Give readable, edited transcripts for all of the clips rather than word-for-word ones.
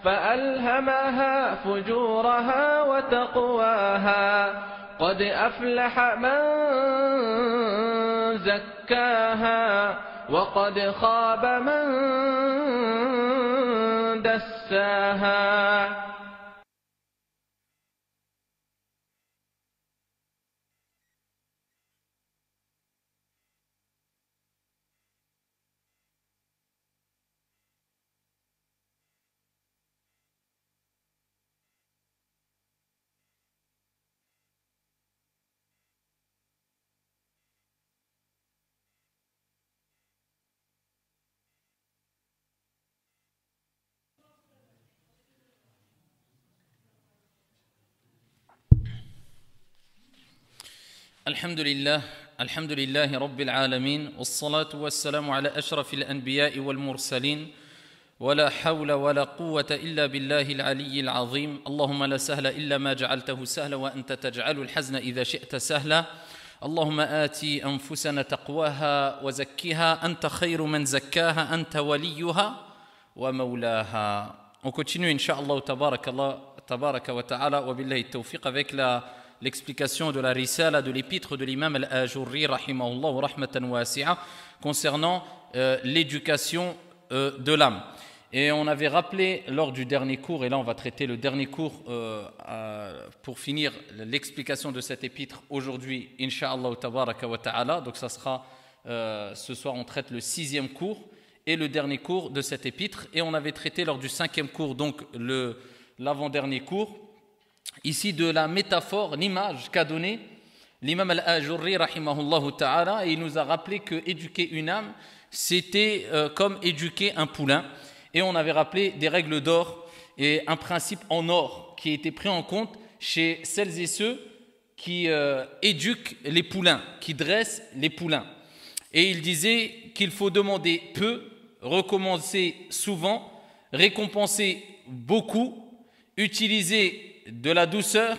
فألهمها فجورها وتقواها قد أفلح من زكاها وقد خاب من دساها. الحمد لله رب العالمين والصلاة والسلام على أشرف الأنبياء والمرسلين ولا حول ولا قوة إلا بالله العلي العظيم. اللهم لا سهل إلا ما جعلته سهلا وأنت تجعل الحزن إذا شئت سهلا. اللهم آتي أنفسنا تقواها وزكها أنت خير من زكاها أنت وليها ومولاها. On continue Inch'Allah tabaraka wa ta'ala wa billahi tawfiq avec l'explication de la risala de l'épître de l'imam al-Ajurri rahimahullah wa rahmatan wasi'a concernant l'éducation de l'âme. Et on avait rappelé lors du dernier cours, et là on va traiter le dernier cours pour finir l'explication de cet épître aujourd'hui, Inch'Allah tabaraka wa ta'ala. Donc ça sera ce soir on traite le 6e cours et le dernier cours de cet épître. Et on avait traité lors du 5e cours, donc l'avant-dernier cours, ici de la métaphore, l'image qu'a donnée l'imam al-Ajurri rahimahullah ta'ala, et il nous a rappelé que éduquer une âme c'était comme éduquer un poulain, et on avait rappelé des règles d'or et un principe en or qui était pris en compte chez celles et ceux qui éduquent les poulains, qui dressent les poulains. Et il disait qu'il faut demander peu, recommencer souvent, récompenser beaucoup, utiliser de la douceur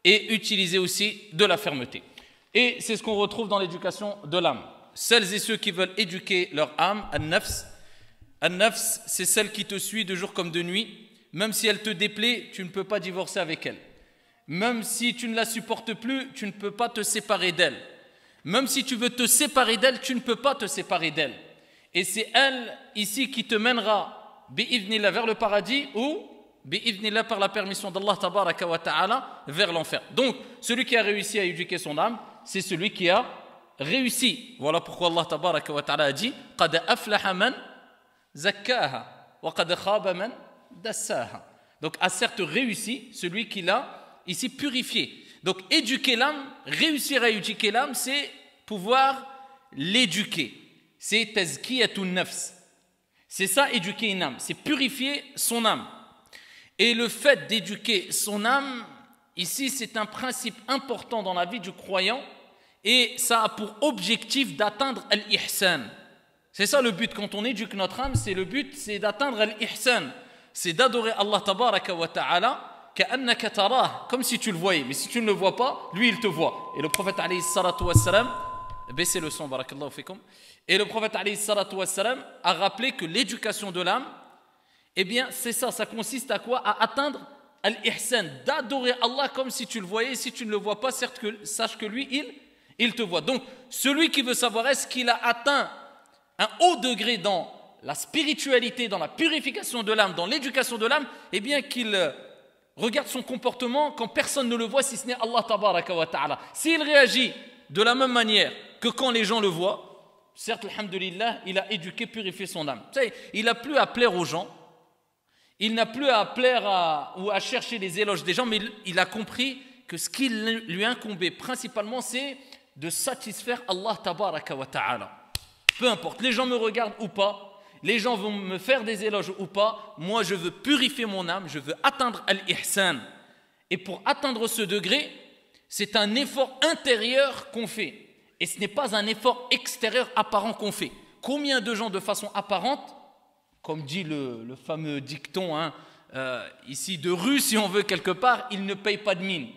et utiliser aussi de la fermeté. Et c'est ce qu'on retrouve dans l'éducation de l'âme. Celles et ceux qui veulent éduquer leur âme, an-nafs, c'est celle qui te suit de jour comme de nuit. Même si elle te déplaît, tu ne peux pas divorcer avec elle. Même si tu ne la supportes plus, tu ne peux pas te séparer d'elle. Même si tu veux te séparer d'elle, tu ne peux pas te séparer d'elle. Et c'est elle ici qui te mènera bi'idhnillah vers le paradis ou bi'idhnillah par la permission d'Allah tabaraka wa ta'ala vers l'enfer. Donc celui qui a réussi à éduquer son âme, c'est celui qui a réussi. Voilà pourquoi Allah tabaraka wa ta'ala a dit qad aflaha man zakkaha wa qad khaba man dassaha. Donc a certes réussi celui qui l'a ici purifié. Donc éduquer l'âme, réussir à éduquer l'âme, c'est pouvoir l'éduquer. C'est tazkiyatun nafs. C'est ça éduquer une âme, c'est purifier son âme. Et le fait d'éduquer son âme, ici c'est un principe important dans la vie du croyant, et ça a pour objectif d'atteindre al-ihsan. C'est ça le but quand on éduque notre âme, c'est le but, c'est d'atteindre al-ihsan. C'est d'adorer Allah tabaraka wa ta'ala ka'annaka tarah, comme si tu le voyais, mais si tu ne le vois pas, lui il te voit. Et le prophète alayhi salatu wassalam, baissez le son barakallahu fikum, et le prophète alayhi salatu wassalam a rappelé que l'éducation de l'âme, eh bien c'est ça, ça consiste à quoi? À atteindre al-ihsan, d'adorer Allah comme si tu le voyais. Si tu ne le vois pas, certes que, sache que lui il te voit. Donc celui qui veut savoir est-ce qu'il a atteint un haut degré dans la spiritualité, dans la purification de l'âme, dans l'éducation de l'âme, eh bien qu'il regarde son comportement quand personne ne le voit si ce n'est Allah tabaraka wa ta'ala. S'il réagit de la même manière que quand les gens le voient, certes, alhamdulillah, il a éduqué, purifié son âme. Vous savez, il n'a plus à plaire aux gens, il n'a plus à plaire ou à chercher les éloges des gens, mais il a compris que ce qui lui incombait principalement, c'est de satisfaire Allah tabaraka wa ta'ala. Peu importe, les gens me regardent ou pas, les gens vont me faire des éloges ou pas, moi je veux purifier mon âme, je veux atteindre al-ihsan. Et pour atteindre ce degré, c'est un effort intérieur qu'on fait. Et ce n'est pas un effort extérieur apparent qu'on fait. Combien de gens de façon apparente, comme dit le fameux dicton ici de rue si on veut quelque part, il ne paye pas de mine.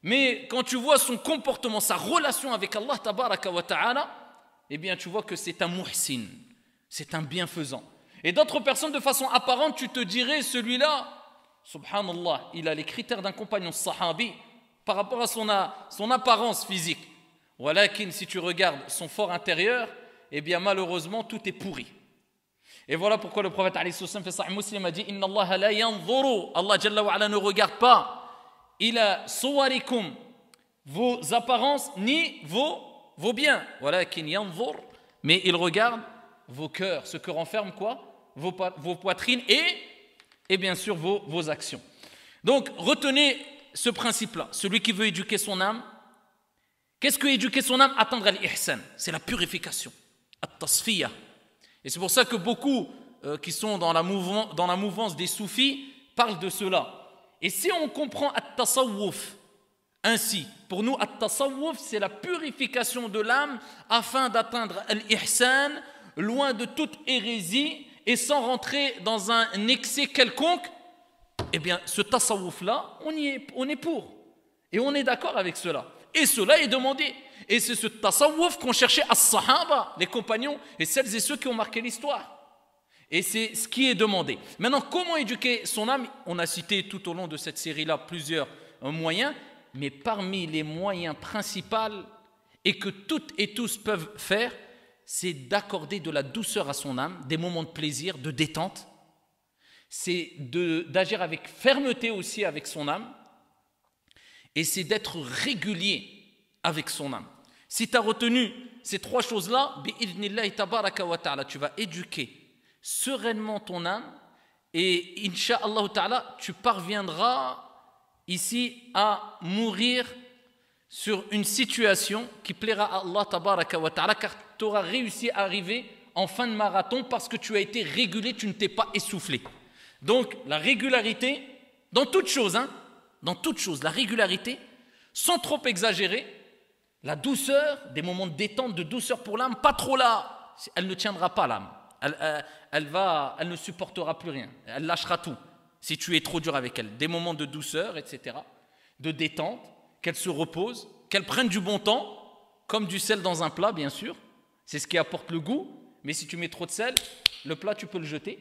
Mais quand tu vois son comportement, sa relation avec Allah tabaraka wa ta'ala, eh bien tu vois que c'est un muhsin, c'est un bienfaisant. Et d'autres personnes, de façon apparente, tu te dirais, celui-là, subhanallah, il a les critères d'un compagnon sahabi par rapport à son apparence physique. Walakin, si tu regardes son fort intérieur, eh bien malheureusement, tout est pourri. Et voilà pourquoi le prophète alayhi sallam fait Sahih Muslim a dit Inna Allah la yanzuru, Allah Jalla wa ala ne regarde pas ila suwarikum, vos apparences ni vos biens. Walakin yanzur, mais il regarde vos cœurs, ce que renferment quoi? Vos poitrines et bien sûr vos actions. Donc retenez ce principe-là. Celui qui veut éduquer son âme, qu'est-ce que éduquer son âme? Atteindre l'ihsan, c'est la purification, at-tasfiyah. Et c'est pour ça que beaucoup qui sont dans la mouvance des soufis parlent de cela. Et si on comprend at-tasawwuf ainsi, pour nous at-tasawwuf c'est la purification de l'âme afin d'atteindre l'ihsan, loin de toute hérésie et sans rentrer dans un excès quelconque, eh bien ce tasawwuf là, on est pour. Et on est d'accord avec cela. Et cela est demandé. Et c'est ce tasawwuf qu'ont cherché as-sahaba, les compagnons, et celles et ceux qui ont marqué l'histoire. Et c'est ce qui est demandé. Maintenant, comment éduquer son âme? On a cité tout au long de cette série-là plusieurs moyens, mais parmi les moyens principaux et que toutes et tous peuvent faire, c'est d'accorder de la douceur à son âme, des moments de plaisir, de détente. C'est d'agir avec fermeté aussi avec son âme. Et c'est d'être régulier avec son âme. Si tu as retenu ces trois choses-là, bi'idhnillahi tabaraka wa ta'ala, tu vas éduquer sereinement ton âme et incha'Allah ta'ala, tu parviendras ici à mourir sur une situation qui plaira à Allah tabaraka wa ta'ala, car tu auras réussi à arriver en fin de marathon parce que tu as été régulier, tu ne t'es pas essoufflé. Donc la régularité, dans toute chose, dans toute chose, la régularité, sans trop exagérer, la douceur, des moments de détente, de douceur pour l'âme, pas trop là, elle ne tiendra pas l'âme, elle ne supportera plus rien, elle lâchera tout si tu es trop dur avec elle. Des moments de douceur, etc., de détente, qu'elle se repose, qu'elle prenne du bon temps, comme du sel dans un plat, bien sûr, c'est ce qui apporte le goût, mais si tu mets trop de sel, le plat tu peux le jeter.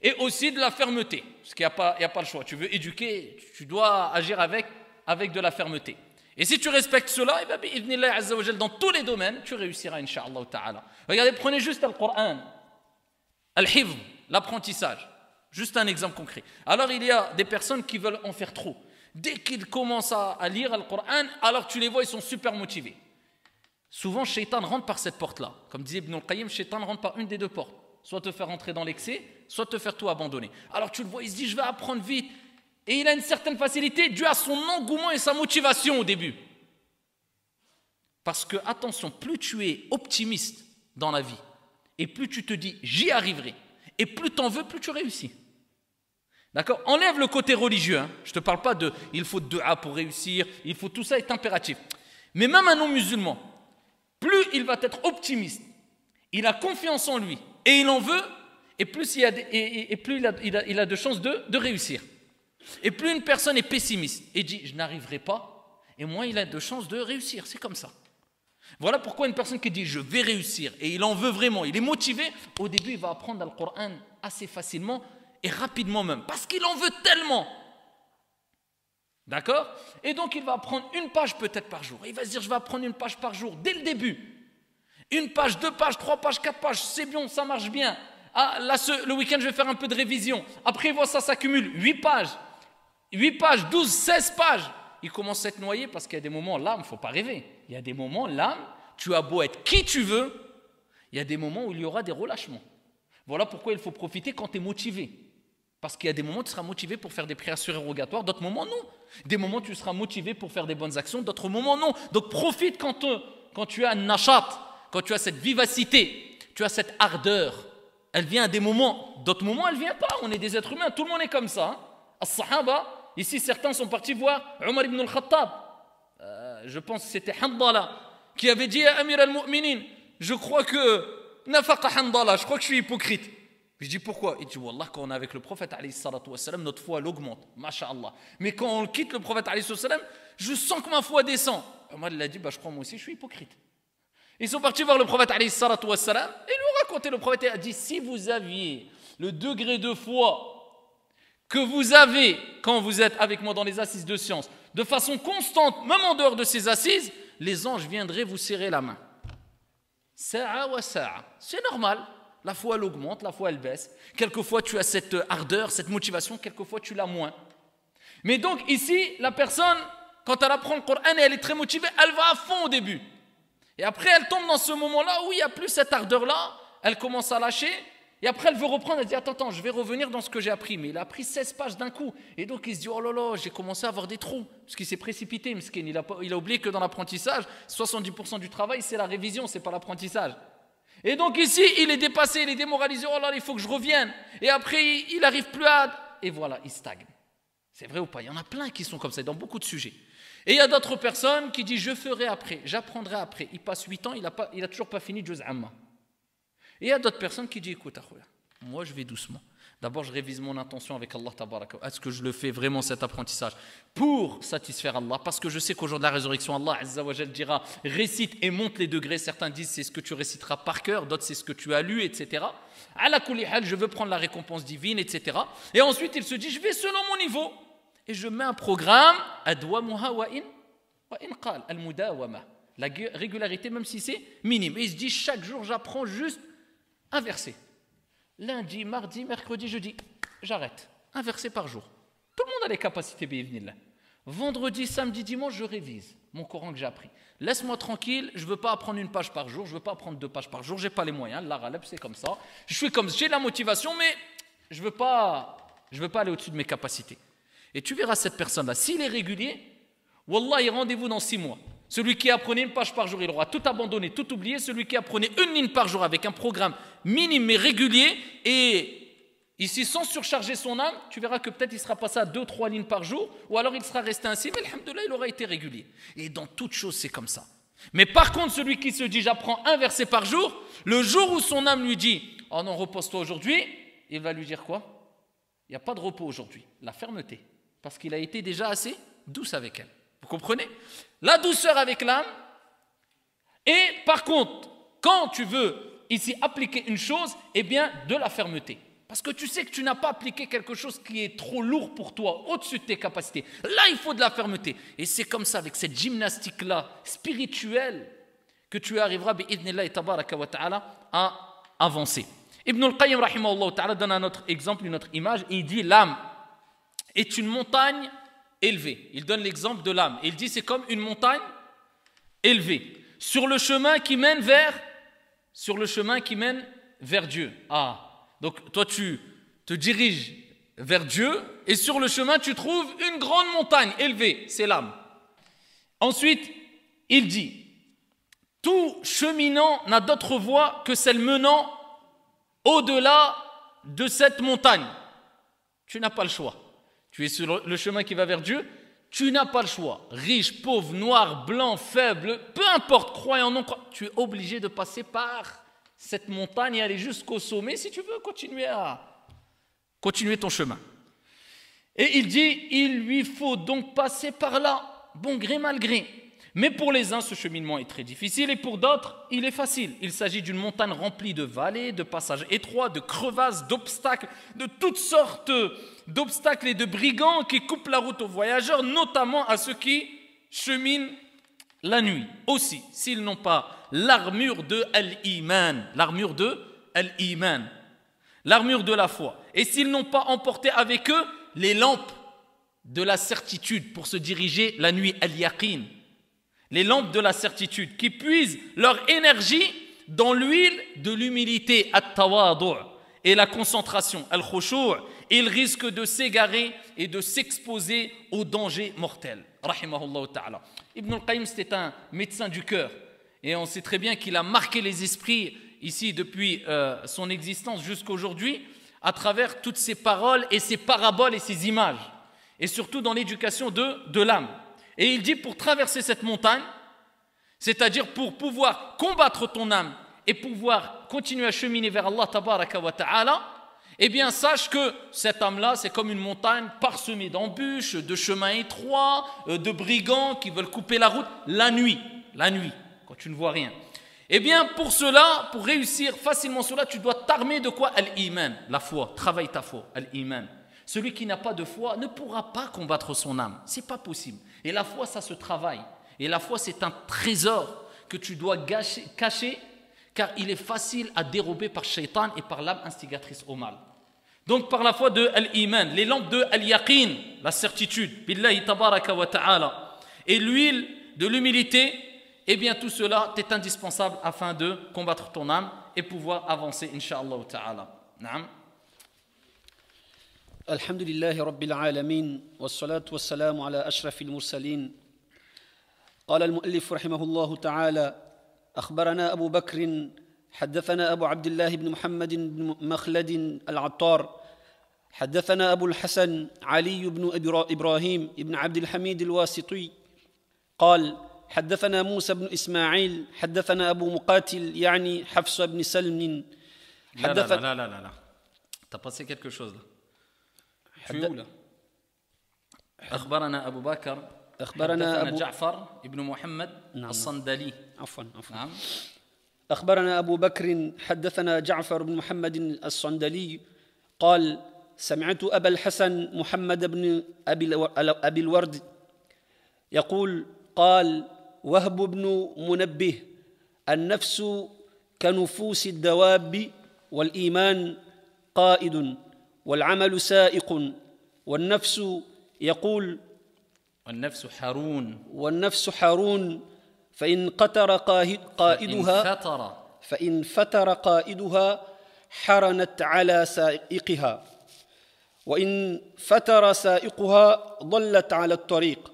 Et aussi de la fermeté, parce qu'il n'y a pas le choix. Tu veux éduquer, tu dois agir avec de la fermeté. Et si tu respectes cela, et bien, bi'idhnillah azza wa jal, dans tous les domaines, tu réussiras, incha'Allah ta'ala. Regardez, prenez juste le Coran, al-hifz, l'apprentissage. Juste un exemple concret. Alors, il y a des personnes qui veulent en faire trop. Dès qu'ils commencent à lire le Coran, alors tu les vois, ils sont super motivés. Souvent, Shaitan rentre par cette porte-là. Comme disait Ibn al-Qayyim, Shaitan rentre par une des deux portes. Soit te faire rentrer dans l'excès, soit te faire tout abandonner. Alors tu le vois, il se dit, je vais apprendre vite. Et il a une certaine facilité due à son engouement et sa motivation au début. Parce que, attention, plus tu es optimiste dans la vie, et plus tu te dis, j'y arriverai, et plus tu en veux, plus tu réussis. D'accord? Enlève le côté religieux. Je ne te parle pas de, il faut dua pour réussir, il faut tout ça est impératif. Mais même un non-musulman, plus il va être optimiste, il a confiance en lui, et il en veut, et plus il a de chances de réussir. Et plus une personne est pessimiste et dit « je n'arriverai pas », et moins il a de chances de réussir. C'est comme ça. Voilà pourquoi une personne qui dit « je vais réussir » et il en veut vraiment, il est motivé, au début il va apprendre le Coran assez facilement et rapidement même, parce qu'il en veut tellement. D'accord? Et donc il va apprendre une page peut-être par jour. Et il va se dire « je vais apprendre une page par jour » dès le début. Une page, 2 pages, 3 pages, 4 pages, c'est bien, ça marche bien. Ah, là, le week-end, je vais faire un peu de révision. Après, il voit ça s'accumule. 8 pages, 12, 16 pages. Il commence à être noyé parce qu'il y a des moments, l'âme, il ne faut pas rêver. Il y a des moments, l'âme, tu as beau être qui tu veux, il y a des moments où il y aura des relâchements. Voilà pourquoi il faut profiter quand tu es motivé. Parce qu'il y a des moments où tu seras motivé pour faire des prières surérogatoires, d'autres moments, non. Des moments où tu seras motivé pour faire des bonnes actions, d'autres moments, non. Donc, profite quand tu as un nachat, quand tu as cette vivacité, tu as cette ardeur. Elle vient à des moments, d'autres moments elle ne vient pas, on est des êtres humains, tout le monde est comme ça. As-Sahaba, ici certains sont partis voir Omar ibn al-Khattab, je pense que c'était Handala, qui avait dit à Amir al-Mu'minin, je crois que nafaqa Handala, je crois que je suis hypocrite. Je dis pourquoi? Il dit Wallah, quand on est avec le prophète alayhi salatu wassalam, notre foi elle augmente, masha'Allah. Mais quand on quitte le prophète alayhi salatu wassalam, je sens que ma foi descend. Omar il a dit, je crois moi aussi je suis hypocrite. Ils sont partis voir le prophète alayhi salatu wassalam et lui ont raconté, le prophète a dit, si vous aviez le degré de foi que vous avez quand vous êtes avec moi dans les assises de science, de façon constante, même en dehors de ces assises, les anges viendraient vous serrer la main. Sa'a wa sa'a. C'est normal. La foi, elle augmente, la foi, elle baisse. Quelquefois, tu as cette ardeur, cette motivation, quelquefois, tu l'as moins. Mais donc, ici, la personne, quand elle apprend le Coran et elle est très motivée, elle va à fond au début. Et après, elle tombe dans ce moment-là où il n'y a plus cette ardeur-là, elle commence à lâcher, et après, elle veut reprendre, elle dit, attends, je vais revenir dans ce que j'ai appris. Mais il a appris 16 pages d'un coup. Et donc, il se dit, oh là là, j'ai commencé à avoir des trous. Parce qu'il s'est précipité, Mskin. Il a oublié que dans l'apprentissage, 70% du travail, c'est la révision, c'est pas l'apprentissage. Et donc ici, il est dépassé, il est démoralisé, oh là là, il faut que je revienne. Et après, il n'arrive plus à... Et voilà, il stagne. C'est vrai ou pas? Il y en a plein qui sont comme ça, dans beaucoup de sujets. Et il y a d'autres personnes qui disent, je ferai après, j'apprendrai après. Il passe 8 ans, il a toujours pas fini Juz Amma. Et il y a d'autres personnes qui disent, écoute, moi je vais doucement. D'abord, je révise mon intention avec Allah Tabaraka. Est-ce que je le fais vraiment cet apprentissage pour satisfaire Allah? Parce que je sais qu'au jour de la résurrection, Allah Azza wa Jal dira, récite et monte les degrés. Certains disent, c'est ce que tu réciteras par cœur, d'autres, c'est ce que tu as lu, etc. Ala kulli hal, je veux prendre la récompense divine, etc. Et ensuite, il se dit, je vais selon mon niveau. Et je mets un programme, adwamuha wa in qal, al-mudawama. La régularité, même si c'est minime. Et il se dit, chaque jour, j'apprends juste un verset. Lundi, mardi, mercredi, jeudi, j'arrête. Un verset par jour. Tout le monde a les capacités, bi'idhnillah. Vendredi, samedi, dimanche, je révise mon Coran que j'ai appris. Laisse-moi tranquille, je ne veux pas apprendre 1 page par jour, je ne veux pas apprendre 2 pages par jour, je n'ai pas les moyens, l'arabe, c'est comme ça. J'ai la motivation, mais je ne veux pas aller au-dessus de mes capacités. Et tu verras cette personne-là, s'il est régulier, Wallahi, rendez-vous dans 6 mois. Celui qui apprenait 1 page par jour, il aura tout abandonné, tout oublié. Celui qui apprenait 1 ligne par jour avec un programme minime mais régulier, et ici sans surcharger son âme, tu verras que peut-être il sera passé à 2-3 lignes par jour, ou alors il sera resté ainsi, mais alhamdoulilah, il aura été régulier. Et dans toute chose, c'est comme ça. Mais par contre, celui qui se dit, j'apprends un verset par jour, le jour où son âme lui dit, oh non, repose-toi aujourd'hui, il va lui dire quoi? Il n'y a pas de repos aujourd'hui, la fermeté. Parce qu'il a été déjà assez douce avec elle. Vous comprenez? La douceur avec l'âme. Et par contre, quand tu veux ici appliquer une chose, eh bien de la fermeté. Parce que tu sais que tu n'as pas appliqué quelque chose qui est trop lourd pour toi, au-dessus de tes capacités. Là, il faut de la fermeté. Et c'est comme ça, avec cette gymnastique-là, spirituelle, que tu arriveras, bi'idhnillahi tabaraka wa ta'ala, à avancer. Ibn al-Qayyim, rahimahullah ta'ala, donne un autre exemple, une autre image, et il dit, l'âme est une montagne élevée. Il donne l'exemple de l'âme. Il dit, c'est comme une montagne élevée, sur le chemin qui mène vers Dieu. Ah, donc toi tu te diriges vers Dieu et sur le chemin tu trouves une grande montagne élevée, c'est l'âme. Ensuite, il dit, tout cheminant n'a d'autre voie que celle menant au-delà de cette montagne. Tu n'as pas le choix. Tu es sur le chemin qui va vers Dieu, tu n'as pas le choix. Riche, pauvre, noir, blanc, faible, peu importe, croyant, non croyant, tu es obligé de passer par cette montagne et aller jusqu'au sommet si tu veux continuer ton chemin. Et il dit, il lui faut donc passer par là, bon gré mal gré. Mais pour les uns, ce cheminement est très difficile et pour d'autres, il est facile. Il s'agit d'une montagne remplie de vallées, de passages étroits, de crevasses, d'obstacles, de toutes sortes d'obstacles et de brigands qui coupent la route aux voyageurs, notamment à ceux qui cheminent la nuit. Aussi, s'ils n'ont pas l'armure de Al-Iman, l'armure de la foi, et s'ils n'ont pas emporté avec eux les lampes de la certitude pour se diriger la nuit, Al-Yaqin, les lampes de la certitude qui puisent leur énergie dans l'huile de l'humilité, At-Tawadu', et la concentration, Al-Khushu', ils risquent de s'égarer et de s'exposer aux dangers mortels. Rahimahullah ta'ala. Ibn al-Qayyim, c'était un médecin du cœur. Et on sait très bien qu'il a marqué les esprits ici depuis son existence jusqu'à aujourd'hui à travers toutes ces paroles et ces paraboles et ces images. Et surtout dans l'éducation de l'âme. Et il dit, pour traverser cette montagne, c'est-à-dire pour pouvoir combattre ton âme et pouvoir continuer à cheminer vers Allah tabaraka wa ta'ala, eh bien sache que cette âme-là, c'est comme une montagne parsemée d'embûches, de chemins étroits, de brigands qui veulent couper la route la nuit, quand tu ne vois rien. Eh bien, pour cela, pour réussir facilement cela, tu dois t'armer de quoi? Al-Iman, la foi. Travaille ta foi, Al-Iman. Celui qui n'a pas de foi ne pourra pas combattre son âme. C'est pas possible. Et la foi, ça se travaille. Et la foi, c'est un trésor que tu dois cacher, car il est facile à dérober par Shaitan et par l'âme instigatrice au mal. Donc, par la foi de Al-Iman, les lampes de Al-Yaqin, la certitude, Billahi tabaraka wa ta'ala, et l'huile de l'humilité, eh bien, tout cela est indispensable afin de combattre ton âme et pouvoir avancer, Inch'Allah ta'ala. Naam. Alhamdulillahi Rabbil Alamin, wassalatu wassalamu ala ashrafil mursalin. قال المؤلف رحمه الله تعالى: أخبرنا أبو بكر حدثنا أبو عبد الله بن محمد بن مخلد العطار حدثنا أبو الحسن علي بن إبراهيم بن عبد الحميد الواسطي قال: حدثنا موسى بن إسماعيل حدثنا أبو مقاتل يعني حفص بن سلم حدثنا لا t'as passé quelque chose là. Tu es où là? أخبرنا أبو بكر حدثنا جعفر ابن محمد الصندلي. عفوا. أخبرنا أبو بكر حدثنا جعفر بن محمد الصندلي قال: سمعت أبا الحسن محمد بن أبي الورد يقول: قال وهب بن منبه: النفس كنفوس الدواب والإيمان قائد والعمل سائق والنفس يقول والنفس حارون فإن فتر قائدها حرنت على سائقها وإن فتر سائقها ضلت على الطريق.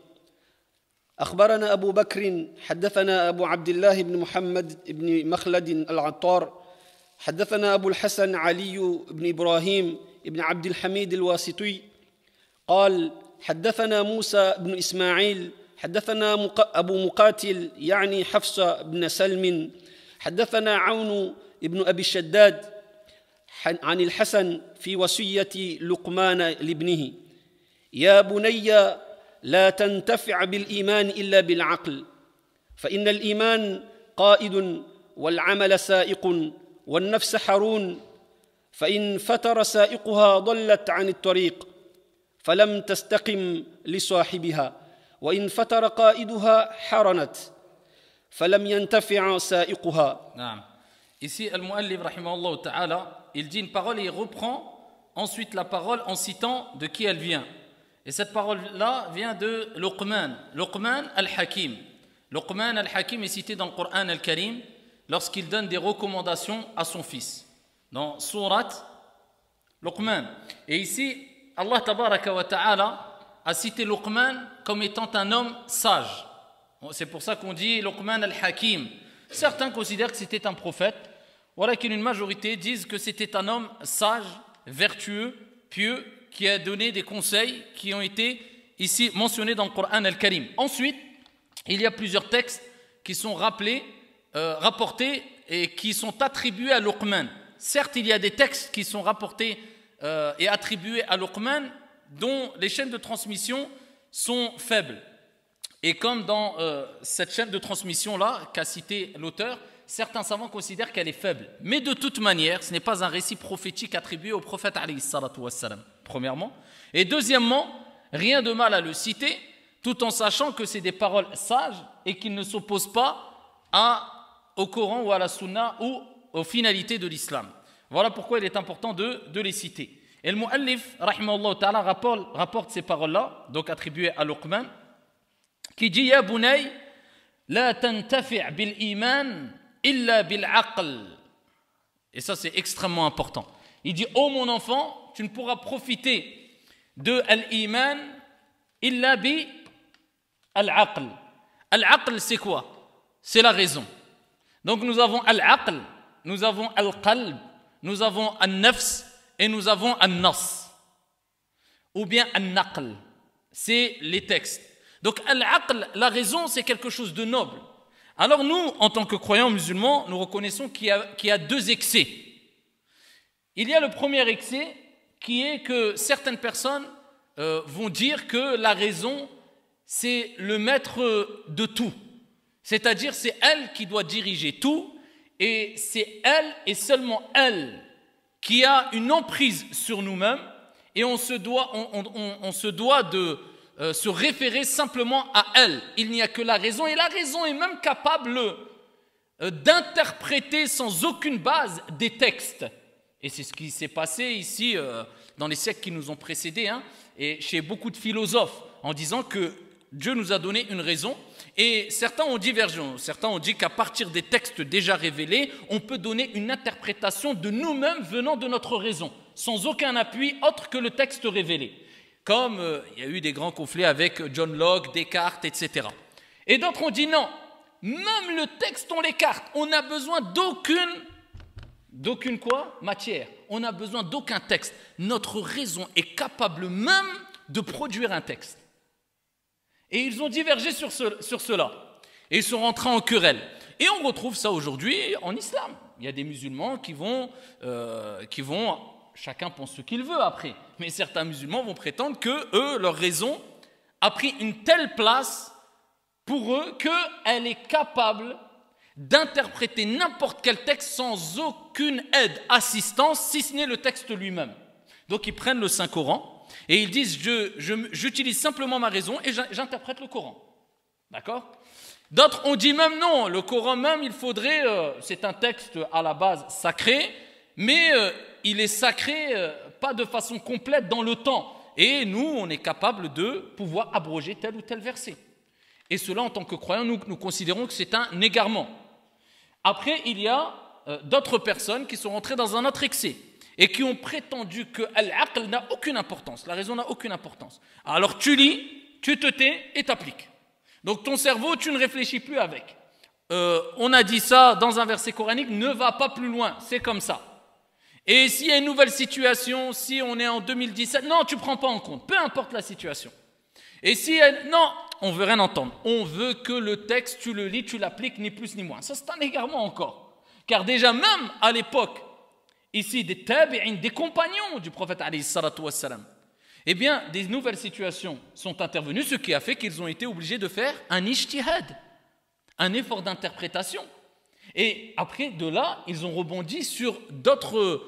أخبرنا أبو بكر حدثنا أبو عبد الله بن محمد بن مخلد العطار حدثنا أبو الحسن علي بن إبراهيم بن عبد الحميد الواسطي قال: حدثنا موسى بن إسماعيل حدثنا أبو مقاتل يعني حفص بن سلم حدثنا عون بن أبي الشداد عن الحسن في وصية لقمان لابنه: يا بني لا تنتفع بالإيمان إلا بالعقل فإن الإيمان قائد والعمل سائق والنفس حرون فإن فتر سائقها ضلت عن الطريق فلم تستقم لصاحبها وإن فتر قائدها حرنت فلم ينتفع سائقها. نعم. Ici, Al-Mu'allif, rahimahullah ta'ala, il dit une parole et il reprend ensuite la parole en citant de qui elle vient. Et cette parole-là vient de Luqman al-Hakim. Luqman al-Hakim est cité dans le Coran al-Karim lorsqu'il donne des recommandations à son fils. Dans Surat Luqman. Et ici, Allah tabaraka wa ta'ala a cité Luqman comme étant un homme sage. C'est pour ça qu'on dit Luqman al-Hakim. Certains considèrent que c'était un prophète, voilà qu'une majorité disent que c'était un homme sage, vertueux, pieux, qui a donné des conseils qui ont été ici mentionnés dans le Coran al-Karim. Ensuite, il y a plusieurs textes qui sont rapportés et qui sont attribués à Luqman. Certes, il y a des textes qui sont rapportés et attribués à Luqman dont les chaînes de transmission sont faibles. Et comme dans cette chaîne de transmission-là qu'a cité l'auteur, certains savants considèrent qu'elle est faible. Mais de toute manière, ce n'est pas un récit prophétique attribué au prophète alayhi salatu wassalam, premièrement. Et deuxièmement, rien de mal à le citer, tout en sachant que c'est des paroles sages et qu'il ne s'oppose pas au Coran ou à la Sunna ou aux finalités de l'islam. Voilà pourquoi il est important de les citer. Et le Mu'allif, rahimahullah ta'ala, rapporte ces paroles-là, donc attribuées à Luqman, qui dit: Ya bunay, la tantafi' bil iman illa bil aql. Et ça, c'est extrêmement important. Il dit: oh mon enfant, tu ne pourras profiter de al-iman illa bi al-aql. Al-aql, c'est quoi? C'est la raison. Donc nous avons al-aql, nous avons al-qalb, nous avons al-nafs et nous avons al-nas. Ou bien al-naql. C'est les textes. Donc, al-aql, la raison, c'est quelque chose de noble. Alors nous, en tant que croyants musulmans, nous reconnaissons qu'il y a deux excès. Il y a le premier excès qui est que certaines personnes vont dire que la raison, c'est le maître de tout. C'est-à-dire, c'est elle qui doit diriger tout et c'est elle et seulement elle qui a une emprise sur nous-mêmes et on se doit de se référer simplement à elle. Il n'y a que la raison et la raison est même capable d'interpréter sans aucune base des textes. Et c'est ce qui s'est passé ici dans les siècles qui nous ont précédés et chez beaucoup de philosophes en disant que Dieu nous a donné une raison et certains ont divergé. Certains ont dit qu'à partir des textes déjà révélés, on peut donner une interprétation de nous-mêmes venant de notre raison, sans aucun appui autre que le texte révélé. Comme il y a eu des grands conflits avec John Locke, Descartes, etc. Et d'autres ont dit non, même le texte on l'écarte, on n'a besoin d'aucune quoi? Matière. On n'a besoin d'aucun texte. Notre raison est capable même de produire un texte. Et ils ont divergé sur cela. Et ils sont rentrés en querelle. Et on retrouve ça aujourd'hui en islam. Il y a des musulmans qui vont chacun pense ce qu'il veut après, mais certains musulmans vont prétendre que eux, leur raison a pris une telle place pour eux qu'elle est capable d'interpréter n'importe quel texte sans aucune aide, assistance, si ce n'est le texte lui-même. Donc ils prennent le Saint-Coran et ils disent j'utilise simplement ma raison et j'interprète le Coran. D'accord ? D'autres ont dit même non, le Coran même, il faudrait, c'est un texte à la base sacré, mais il est sacré pas de façon complète dans le temps. Et nous, on est capable de pouvoir abroger tel ou tel verset. Et cela, en tant que croyants, nous considérons que c'est un égarement. Après, il y a d'autres personnes qui sont rentrées dans un autre excès et qui ont prétendu que l'aql n'a aucune importance, la raison n'a aucune importance. Alors tu lis, tu te tais et t'appliques. Donc ton cerveau, tu ne réfléchis plus avec. On a dit ça dans un verset coranique, ne va pas plus loin, c'est comme ça. Et s'il y a une nouvelle situation, si on est en 2017, non, tu ne prends pas en compte, peu importe la situation. Et si, non, on ne veut rien entendre. On veut que le texte, tu le lis, tu l'appliques, ni plus ni moins. Ça, c'est un égarement encore. Car déjà, même à l'époque, ici, des tabi'in, des compagnons du prophète, alayhi salatu wassalam, eh bien, des nouvelles situations sont intervenues, ce qui a fait qu'ils ont été obligés de faire un ijtihad, un effort d'interprétation. Et après, de là, ils ont rebondi sur d'autres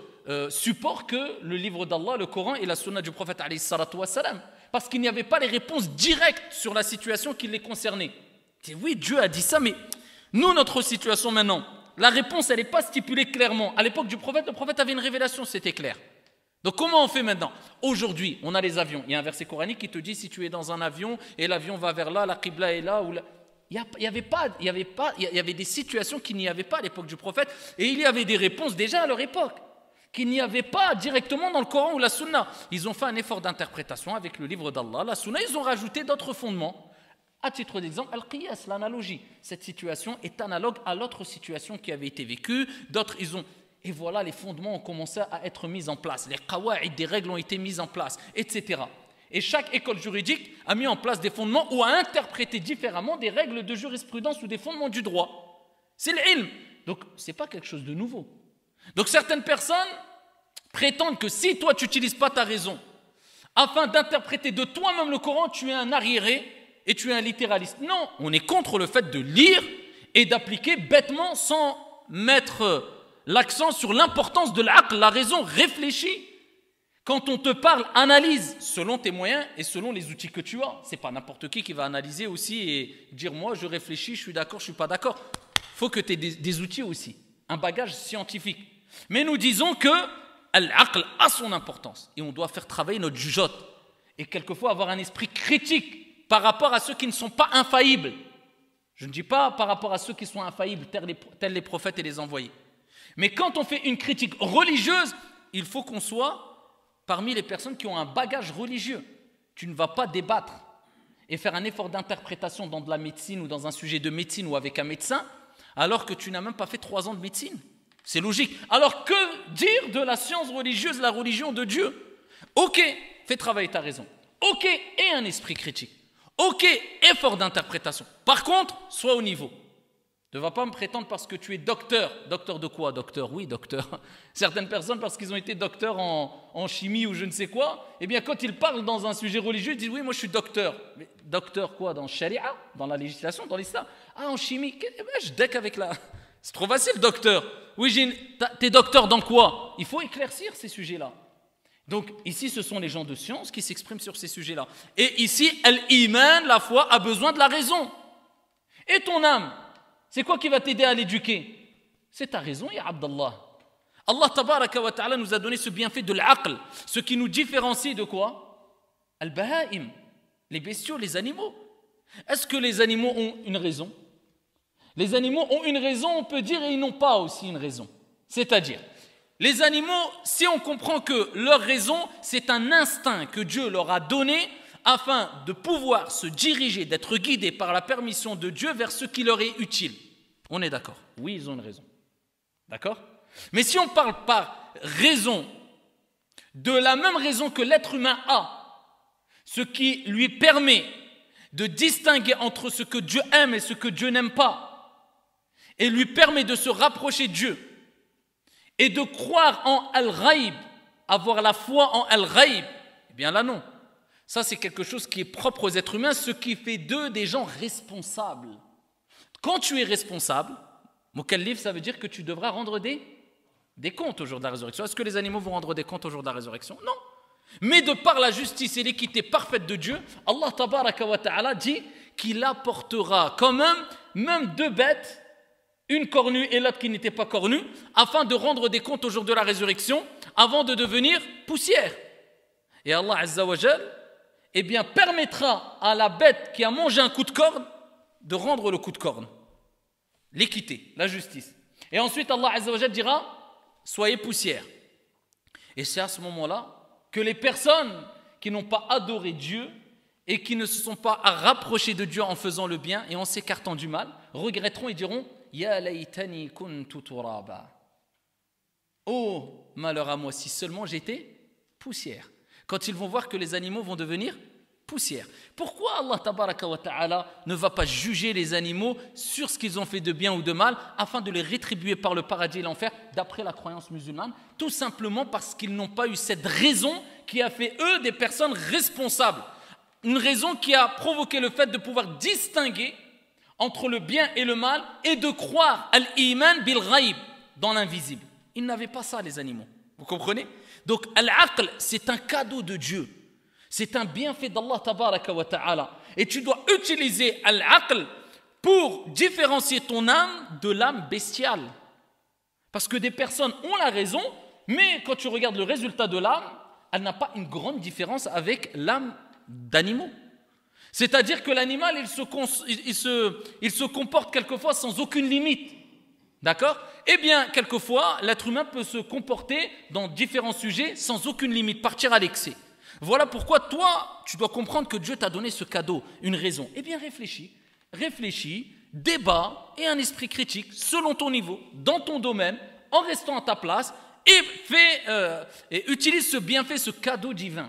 supports que le livre d'Allah, le Coran et la sunna du prophète, alayhi salatu wassalam, parce qu'il n'y avait pas les réponses directes sur la situation qui les concernait. Oui, Dieu a dit ça, mais nous, notre situation maintenant, la réponse, elle n'est pas stipulée clairement. À l'époque du prophète, le prophète avait une révélation, c'était clair. Donc comment on fait maintenant? Aujourd'hui, on a les avions. Il y a un verset coranique qui te dit si tu es dans un avion et l'avion va vers là, la qibla est là. Il y avait des situations qu'il n'y avait pas à l'époque du prophète et il y avait des réponses déjà à leur époque qu'il n'y avait pas directement dans le Coran ou la Sunna. Ils ont fait un effort d'interprétation avec le livre d'Allah, la Sunna, ils ont rajouté d'autres fondements. À titre d'exemple, al-qiyas, l'analogie. Cette situation est analogue à l'autre situation qui avait été vécue. D'autres, et voilà, les fondements ont commencé à être mis en place. Les qawa'id, des règles ont été mises en place, etc. Et chaque école juridique a mis en place des fondements ou a interprété différemment des règles de jurisprudence ou des fondements du droit. C'est l'ilm. Donc, ce n'est pas quelque chose de nouveau. Donc, certaines personnes prétendent que si toi, tu n'utilises pas ta raison afin d'interpréter de toi-même le Coran, tu es un arriéré et tu es un littéraliste. Non, on est contre le fait de lire et d'appliquer bêtement sans mettre l'accent sur l'importance de l'aql, la raison réfléchie. Quand on te parle, analyse selon tes moyens et selon les outils que tu as. Ce n'est pas n'importe qui va analyser aussi et dire moi je réfléchis, je suis d'accord, je ne suis pas d'accord. Il faut que tu aies des outils aussi, un bagage scientifique. Mais nous disons que l'aql a son importance et on doit faire travailler notre jugeote et quelquefois avoir un esprit critique par rapport à ceux qui ne sont pas infaillibles. Je ne dis pas par rapport à ceux qui sont infaillibles, tels les prophètes et les envoyés. Mais quand on fait une critique religieuse, il faut qu'on soit parmi les personnes qui ont un bagage religieux. Tu ne vas pas débattre et faire un effort d'interprétation dans de la médecine ou dans un sujet de médecine ou avec un médecin alors que tu n'as même pas fait 3 ans de médecine. C'est logique. Alors que dire de la science religieuse, la religion de Dieu? Ok, fais travailler ta raison. Ok, et un esprit critique. Ok, effort d'interprétation. Par contre, sois au niveau. Ne va pas me prétendre parce que tu es docteur. Docteur de quoi? Docteur, oui, docteur. Certaines personnes, parce qu'ils ont été docteurs en chimie ou je ne sais quoi, eh bien, quand ils parlent dans un sujet religieux, ils disent oui, moi je suis docteur. Mais docteur quoi? Dans Sharia? Dans la législation? Dans l'islam? Ah, en chimie? Je deck avec la... C'est trop facile, docteur. Oui, t'es docteur dans quoi? Il faut éclaircir ces sujets-là. Donc ici, ce sont les gens de science qui s'expriment sur ces sujets-là. Et ici, al-iman, la foi, a besoin de la raison. Et ton âme, c'est quoi qui va t'aider à l'éduquer? C'est ta raison, ya Abdallah. Allah tabaraka wa ta'ala nous a donné ce bienfait de l'aql, ce qui nous différencie de quoi? Al-baha'im, les bestiaux, les animaux. Est-ce que les animaux ont une raison? Les animaux ont une raison, on peut dire, et ils n'ont pas aussi une raison. C'est-à-dire, les animaux, si on comprend que leur raison, c'est un instinct que Dieu leur a donné afin de pouvoir se diriger, d'être guidés par la permission de Dieu vers ce qui leur est utile. On est d'accord? Oui, ils ont une raison. D'accord? Mais si on parle par raison, de la même raison que l'être humain a, ce qui lui permet de distinguer entre ce que Dieu aime et ce que Dieu n'aime pas, et lui permet de se rapprocher de Dieu, et de croire en Al-Ghaib, avoir la foi en Al-Ghaib, eh bien là non. Ça c'est quelque chose qui est propre aux êtres humains, ce qui fait d'eux des gens responsables. Quand tu es responsable, Mukallif, ça veut dire que tu devras rendre des comptes au jour de la résurrection. Est-ce que les animaux vont rendre des comptes au jour de la résurrection? Non. Mais de par la justice et l'équité parfaite de Dieu, Allah tabaraka wa ta'ala dit qu'il apportera quand même deux bêtes, une cornue et l'autre qui n'était pas cornue, afin de rendre des comptes au jour de la résurrection, avant de devenir poussière. Et Allah Azza wa Jal, eh bien, permettra à la bête qui a mangé un coup de corne de rendre le coup de corne. L'équité, la justice. Et ensuite, Allah Azza wa Jal dira, soyez poussière. Et c'est à ce moment-là que les personnes qui n'ont pas adoré Dieu et qui ne se sont pas rapprochées de Dieu en faisant le bien et en s'écartant du mal, regretteront et diront Ya laytani kuntu turaba. Oh, malheur à moi, si seulement j'étais poussière. Quand ils vont voir que les animaux vont devenir poussière. Pourquoi Allah tabaraka wa ta'ala ne va pas juger les animaux sur ce qu'ils ont fait de bien ou de mal afin de les rétribuer par le paradis et l'enfer d'après la croyance musulmane? Tout simplement parce qu'ils n'ont pas eu cette raison qui a fait eux des personnes responsables. Une raison qui a provoqué le fait de pouvoir distinguer entre le bien et le mal et de croire al-iman bil-ghaib, dans l'invisible. Ils n'avaient pas ça, les animaux. Vous comprenez? Donc, al-aql, c'est un cadeau de Dieu. C'est un bienfait d'Allah tabaraka wa ta'ala. Et tu dois utiliser al-aql pour différencier ton âme de l'âme bestiale. Parce que des personnes ont la raison, mais quand tu regardes le résultat de l'âme, elle n'a pas une grande différence avec l'âme d'animaux. C'est-à-dire que l'animal, il se comporte quelquefois sans aucune limite. D'accord? Eh bien, quelquefois, l'être humain peut se comporter dans différents sujets sans aucune limite, partir à l'excès. Voilà pourquoi toi, tu dois comprendre que Dieu t'a donné ce cadeau, une raison. Eh bien, réfléchis, débat et un esprit critique selon ton niveau, dans ton domaine, en restant à ta place et utilise ce bienfait, ce cadeau divin.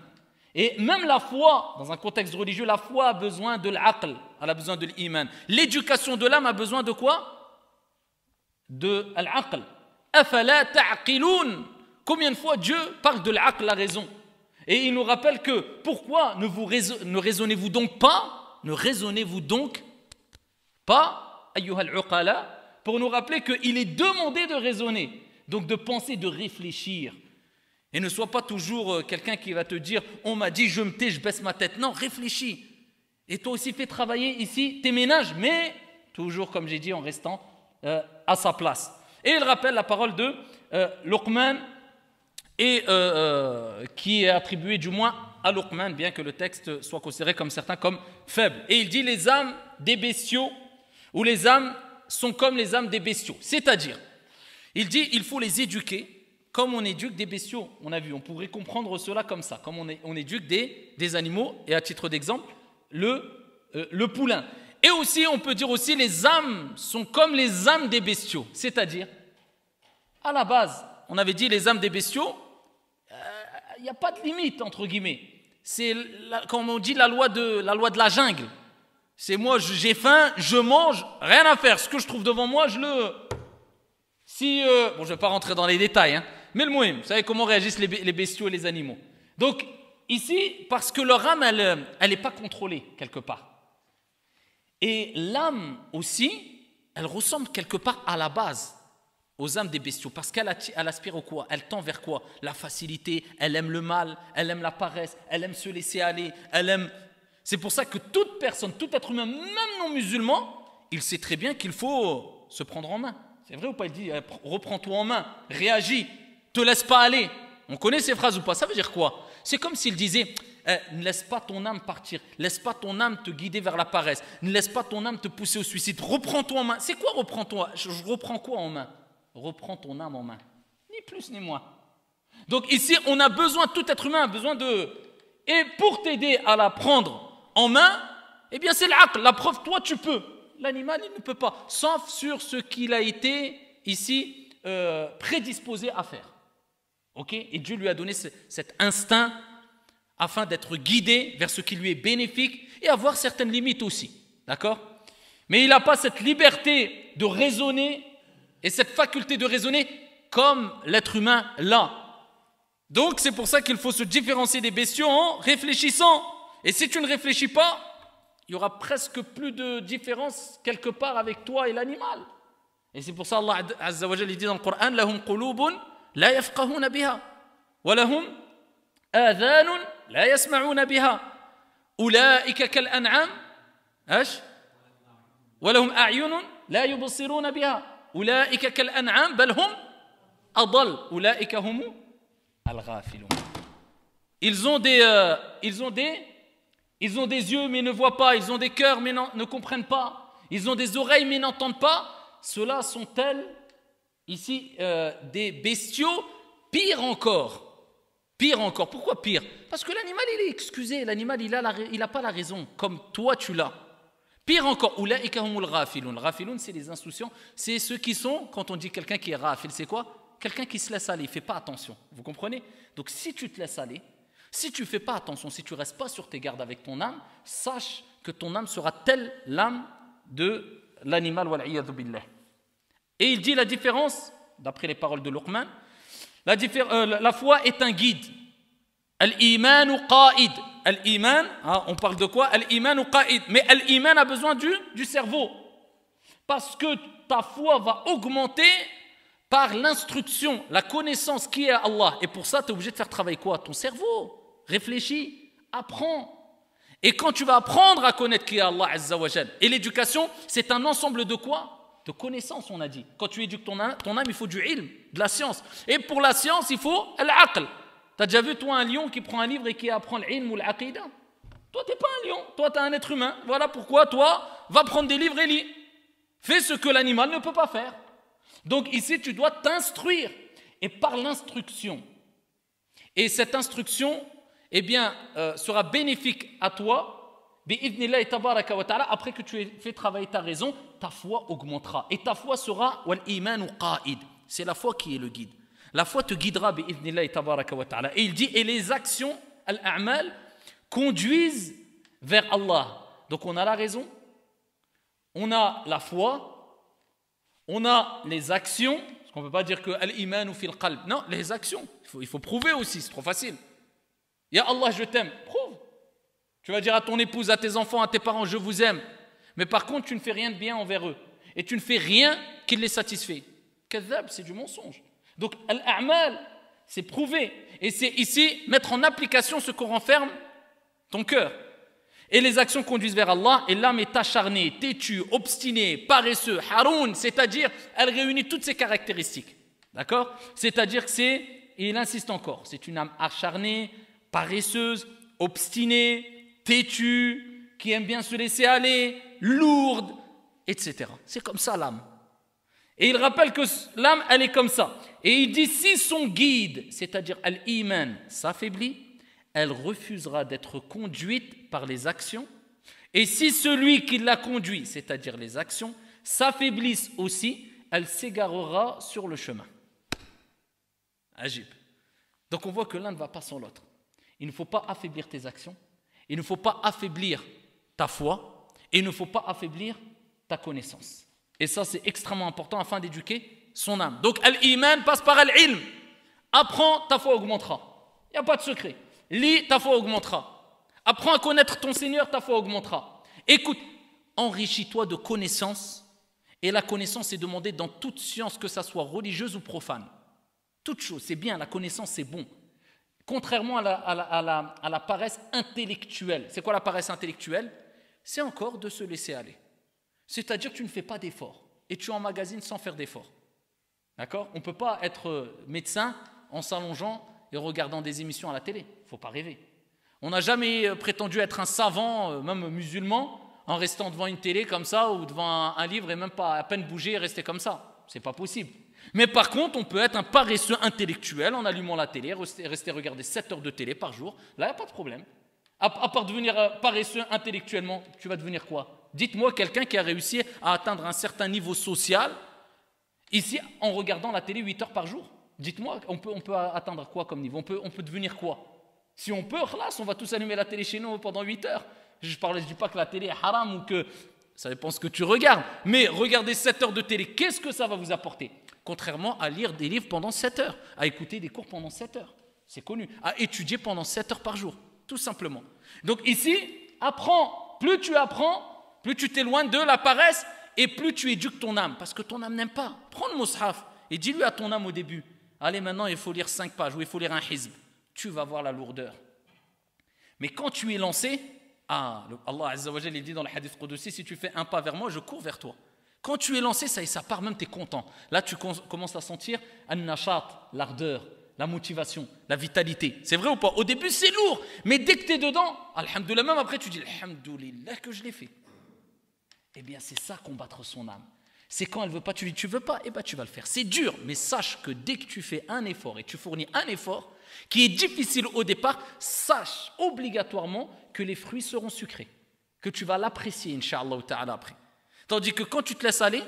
Et même la foi, dans un contexte religieux, la foi a besoin de l'aql, elle a besoin de l'iman. L'éducation de l'âme a besoin de quoi? De l'aql. Afala ta'qiloun. Combien de fois Dieu parle de l'aql, la raison? Et il nous rappelle que pourquoi ne raisonnez-vous donc pas, ayyuhal uqala, pour nous rappeler qu'il est demandé de raisonner, donc de penser, de réfléchir. Et ne sois pas toujours quelqu'un qui va te dire « On m'a dit, je me tais, je baisse ma tête ». Non, réfléchis. Et toi aussi, fais travailler ici tes ménages, mais toujours, comme j'ai dit, en restant à sa place. Et il rappelle la parole de Luqman, et qui est attribuée du moins à Luqman, bien que le texte soit considéré comme certains comme faible. Et il dit « Les âmes des bestiaux, ou les âmes sont comme les âmes des bestiaux ». C'est-à-dire, il dit « Il faut les éduquer ». Comme on éduque des bestiaux, on a vu, on pourrait comprendre cela comme ça, comme on éduque des animaux, et à titre d'exemple, le poulain. Et aussi, on peut dire aussi, les âmes sont comme les âmes des bestiaux, c'est-à-dire, à la base, on avait dit les âmes des bestiaux, il n'y a pas de limite, entre guillemets. C'est, comme on dit, la loi de la jungle. C'est moi, j'ai faim, je mange, rien à faire. Ce que je trouve devant moi, je le... bon, je ne vais pas rentrer dans les détails, hein. Mais le muhim, vous savez comment réagissent les bestiaux et les animaux. Donc, ici, parce que leur âme, elle n'est pas contrôlée, quelque part. Et l'âme aussi, elle ressemble quelque part à la base aux âmes des bestiaux, parce qu'elle aspire au quoi? Elle tend vers quoi? La facilité, elle aime le mal, elle aime la paresse, elle aime se laisser aller, elle aime... C'est pour ça que toute personne, tout être humain, même non musulman, il sait très bien qu'il faut se prendre en main. C'est vrai ou pas? Il dit, reprends-toi en main, réagis, te laisse pas aller. On connaît ces phrases ou pas? Ça veut dire quoi? C'est comme s'il disait, ne laisse pas ton âme partir, laisse pas ton âme te guider vers la paresse, ne laisse pas ton âme te pousser au suicide, reprends-toi en main. C'est quoi reprends-toi? Je reprends quoi en main? Reprends ton âme en main, ni plus ni moins. Donc ici, on a besoin, tout être humain a besoin de... Et pour t'aider à la prendre en main, eh bien c'est l'aql, la preuve, toi tu peux. L'animal, il ne peut pas, sauf sur ce qu'il a été ici prédisposé à faire. Ok? Et Dieu lui a donné cet instinct afin d'être guidé vers ce qui lui est bénéfique et avoir certaines limites aussi. D'accord? Mais il n'a pas cette liberté de raisonner et cette faculté de raisonner comme l'être humain l'a. Donc c'est pour ça qu'il faut se différencier des bestiaux en réfléchissant. Et si tu ne réfléchis pas, il y aura presque plus de différence quelque part avec toi et l'animal. Et c'est pour ça Allah Azza wa Jalla dit dans le Coran, lahum qulubun la yafqahuna biha wa lahum adhanun la yasma'una biha ulaika kal an'am ايش ولهم اعين لا يبصرون بها أولئك كالأنعام بل هم أضل أولئك هم الغافلون. Ils ont des yeux mais ne voient pas, ils ont des cœurs mais ne comprennent pas, ils ont des oreilles mais n'entendent pas. Ceux-là sont-elles ici des bestiaux, pire encore. Pire encore. Pourquoi pire? Parce que l'animal il est excusé, l'animal il a pas la raison comme toi tu l'as. Pire encore, Oulaïka humul ghafiloun. Ghafiloun, c'est les insouciants. C'est ceux qui sont, quand on dit quelqu'un qui est ghafil, c'est quoi? Quelqu'un qui se laisse aller, il ne fait pas attention. Vous comprenez? Donc si tu te laisses aller, si tu ne fais pas attention, si tu ne restes pas sur tes gardes avec ton âme, sache que ton âme sera telle l'âme de l'animal, wal'iyadhu billah. Et il dit la différence, d'après les paroles de Luqman, la foi est un guide. Al-imanu qa'id. Al-iman, on parle de quoi? Al-imanu qa'id. Mais al-iman a besoin du cerveau. Parce que ta foi va augmenter par l'instruction, la connaissance qui est à Allah. Et pour ça, tu es obligé de faire travailler quoi? Ton cerveau. Réfléchis, apprends. Et quand tu vas apprendre à connaître qui est Allah Azza wa Jal. Et l'éducation, c'est un ensemble de quoi? De connaissances, on a dit. Quand tu éduques ton âme, il faut du ilm, de la science. Et pour la science, il faut al-aql. T'as déjà vu, toi, un lion qui prend un livre et qui apprend l'ilm ou l'aqida? Toi, t'es pas un lion. Toi, t'es un être humain. Voilà pourquoi, toi, va prendre des livres et lis. Fais ce que l'animal ne peut pas faire. Donc, ici, tu dois t'instruire. Et par l'instruction. Et cette instruction, eh bien, sera bénéfique à toi. Bi'idhnillahi tabaraka wa ta'ala. Après que tu aies fait travailler ta raison, ta foi augmentera. Et ta foi sera wal imanu qa'id. C'est la foi qui est le guide. La foi te guidera bi'idhnillahi tabaraka wa ta'ala. Et il dit, et les actions, al-a'mal, conduisent vers Allah. Donc on a la raison, on a la foi, on a les actions, parce qu'on ne peut pas dire que al-iman ou fil qalb. Non, les actions, il faut prouver aussi, c'est trop facile. Ya Allah, je t'aime, prouve. Tu vas dire à ton épouse, à tes enfants, à tes parents, je vous aime. Mais par contre, tu ne fais rien de bien envers eux. Et tu ne fais rien qui les satisfait. Kadhab, c'est du mensonge. Donc, al-a'mal, c'est prouver. Et c'est ici mettre en application ce qu'on renferme ton cœur. Et les actions conduisent vers Allah. Et l'âme est acharnée, têtue, obstinée, paresseux, haroun, c'est-à-dire, elle réunit toutes ces caractéristiques. D'accord? C'est-à-dire que et il insiste encore, c'est une âme acharnée, paresseuse, obstinée, têtue, qui aime bien se laisser aller, lourde, etc. C'est comme ça l'âme. Et il rappelle que l'âme, elle est comme ça. Et il dit, si son guide, c'est-à-dire al-iman, s'affaiblit, elle refusera d'être conduite par les actions. Et si celui qui la conduit, c'est-à-dire les actions, s'affaiblissent aussi, elle s'égarera sur le chemin. Ajib. Donc on voit que l'un ne va pas sans l'autre. Il ne faut pas affaiblir tes actions, il ne faut pas affaiblir ta foi, et il ne faut pas affaiblir ta connaissance. Et ça, c'est extrêmement important afin d'éduquer son âme. Donc, al-iman passe par al-ilm. Apprends, ta foi augmentera. Il n'y a pas de secret. Lis, ta foi augmentera. Apprends à connaître ton Seigneur, ta foi augmentera. Écoute, enrichis-toi de connaissances Et la connaissance est demandée dans toute science, que ça soit religieuse ou profane. Toute chose, c'est bien, la connaissance c'est bon. Contrairement à la paresse intellectuelle. C'est quoi la paresse intellectuelle? C'est encore de se laisser aller. C'est-à-dire que tu ne fais pas d'efforts et tu emmagasines sans faire d'efforts. D'accord? On ne peut pas être médecin en s'allongeant et regardant des émissions à la télé. Il ne faut pas rêver. On n'a jamais prétendu être un savant, même musulman, en restant devant une télé comme ça ou devant un livre et même pas à peine bouger et rester comme ça. C'est pas possible. Mais par contre, on peut être un paresseux intellectuel en allumant la télé, rester regarder 7 heures de télé par jour. Là, il n'y a pas de problème. À part devenir paresseux intellectuellement, tu vas devenir quoi? Dites-moi quelqu'un qui a réussi à atteindre un certain niveau social ici en regardant la télé 8 heures par jour. Dites-moi, on peut atteindre quoi comme niveau? On peut devenir quoi? Si on peut, on va tous allumer la télé chez nous pendant 8 heures. Je ne dis pas que la télé est haram ou que ça dépend ce que tu regardes. Mais regardez 7 heures de télé, qu'est-ce que ça va vous apporter? Contrairement à lire des livres pendant 7 heures, à écouter des cours pendant 7 heures. C'est connu. À étudier pendant 7 heures par jour, tout simplement. Donc ici, apprends. Plus tu t'éloignes de la paresse et plus tu éduques ton âme. Parce que ton âme n'aime pas. Prends le mushaf et dis-lui à ton âme au début, allez maintenant il faut lire 5 pages ou il faut lire un hizb. Tu vas voir la lourdeur. Mais quand tu es lancé, Allah Azza wa Jalla dit dans le hadith Qudsi, si tu fais un pas vers moi, je cours vers toi. Quand tu es lancé, ça part même, tu es content. Là, tu commences à sentir an-nashat, l'ardeur, la motivation, la vitalité. C'est vrai ou pas? Au début, c'est lourd, mais dès que tu es dedans, alhamdoulilah, même après, tu dis alhamdoulilah que je l'ai fait. Eh bien, c'est ça, combattre son âme. C'est quand elle ne veut pas, tu lui dis tu ne veux pas, eh bien, tu vas le faire. C'est dur, mais sache que dès que tu fais un effort et tu fournis un effort qui est difficile au départ, sache obligatoirement que les fruits seront sucrés, que tu vas l'apprécier, Inch'Allah ta'ala, après. Tandis que quand tu te laisses aller,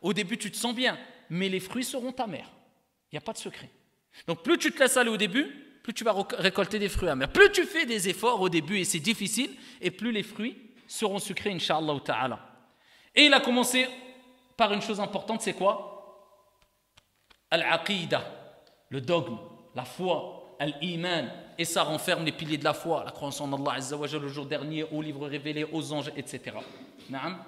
au début tu te sens bien, mais les fruits seront amers. Il n'y a pas de secret. Donc plus tu te laisses aller au début, plus tu vas récolter des fruits amers. Plus tu fais des efforts au début et c'est difficile, et plus les fruits seront sucrés, Inch'Allah ta'ala. Et il a commencé par une chose importante, c'est quoi? Al-aqidah, le dogme, la foi, al-iman. Et ça renferme les piliers de la foi, la croyance en Allah Azza wa Jalla, le jour dernier, aux livres révélés, aux anges, etc. Naam.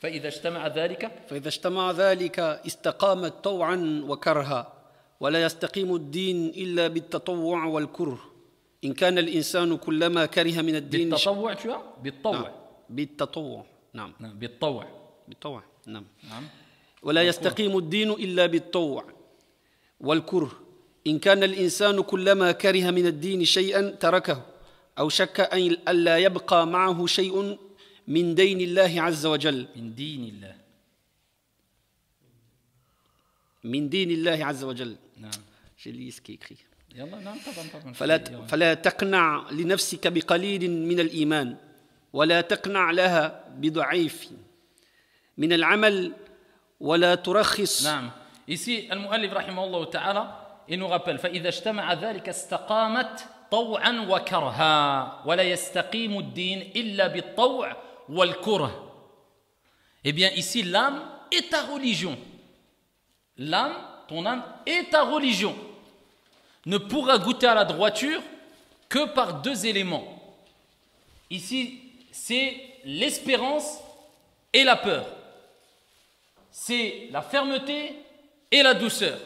فإذا اجتمع ذلك استقامت طوعا وكرها ولا يستقيم الدين إلا بالتطوع والكره إن كان الإنسان كلما كره من الدين بالتطوع شو؟ بالطوع. بالتطوع نعم. بالطوع نعم. ولا يستقيم الدين إلا بالطوع والكره إن كان الإنسان كلما كره من الدين شيئا تركه أو شك أن لا يبقى معه شيء من دين الله عز وجل من دين الله عز وجل. نعم. فلا تقنع لنفسك بقليل من الإيمان ولا تقنع لها بضعيف من العمل ولا ترخص. نعم. Ici, Al-Mu'allif rahimahullah ta'ala, il nous rappelle فإذا اجتمع ذلك استقامت طوعا وكرها ولا يستقيم الدين إلا بالطوع والكره. Eh bien ici l'âme est ta religion. L'âme, ton âme est ta religion. Ne pourra goûter à la droiture que par 2 éléments. Ici, c'est l'espérance et la peur. C'est la fermeté et la douceur.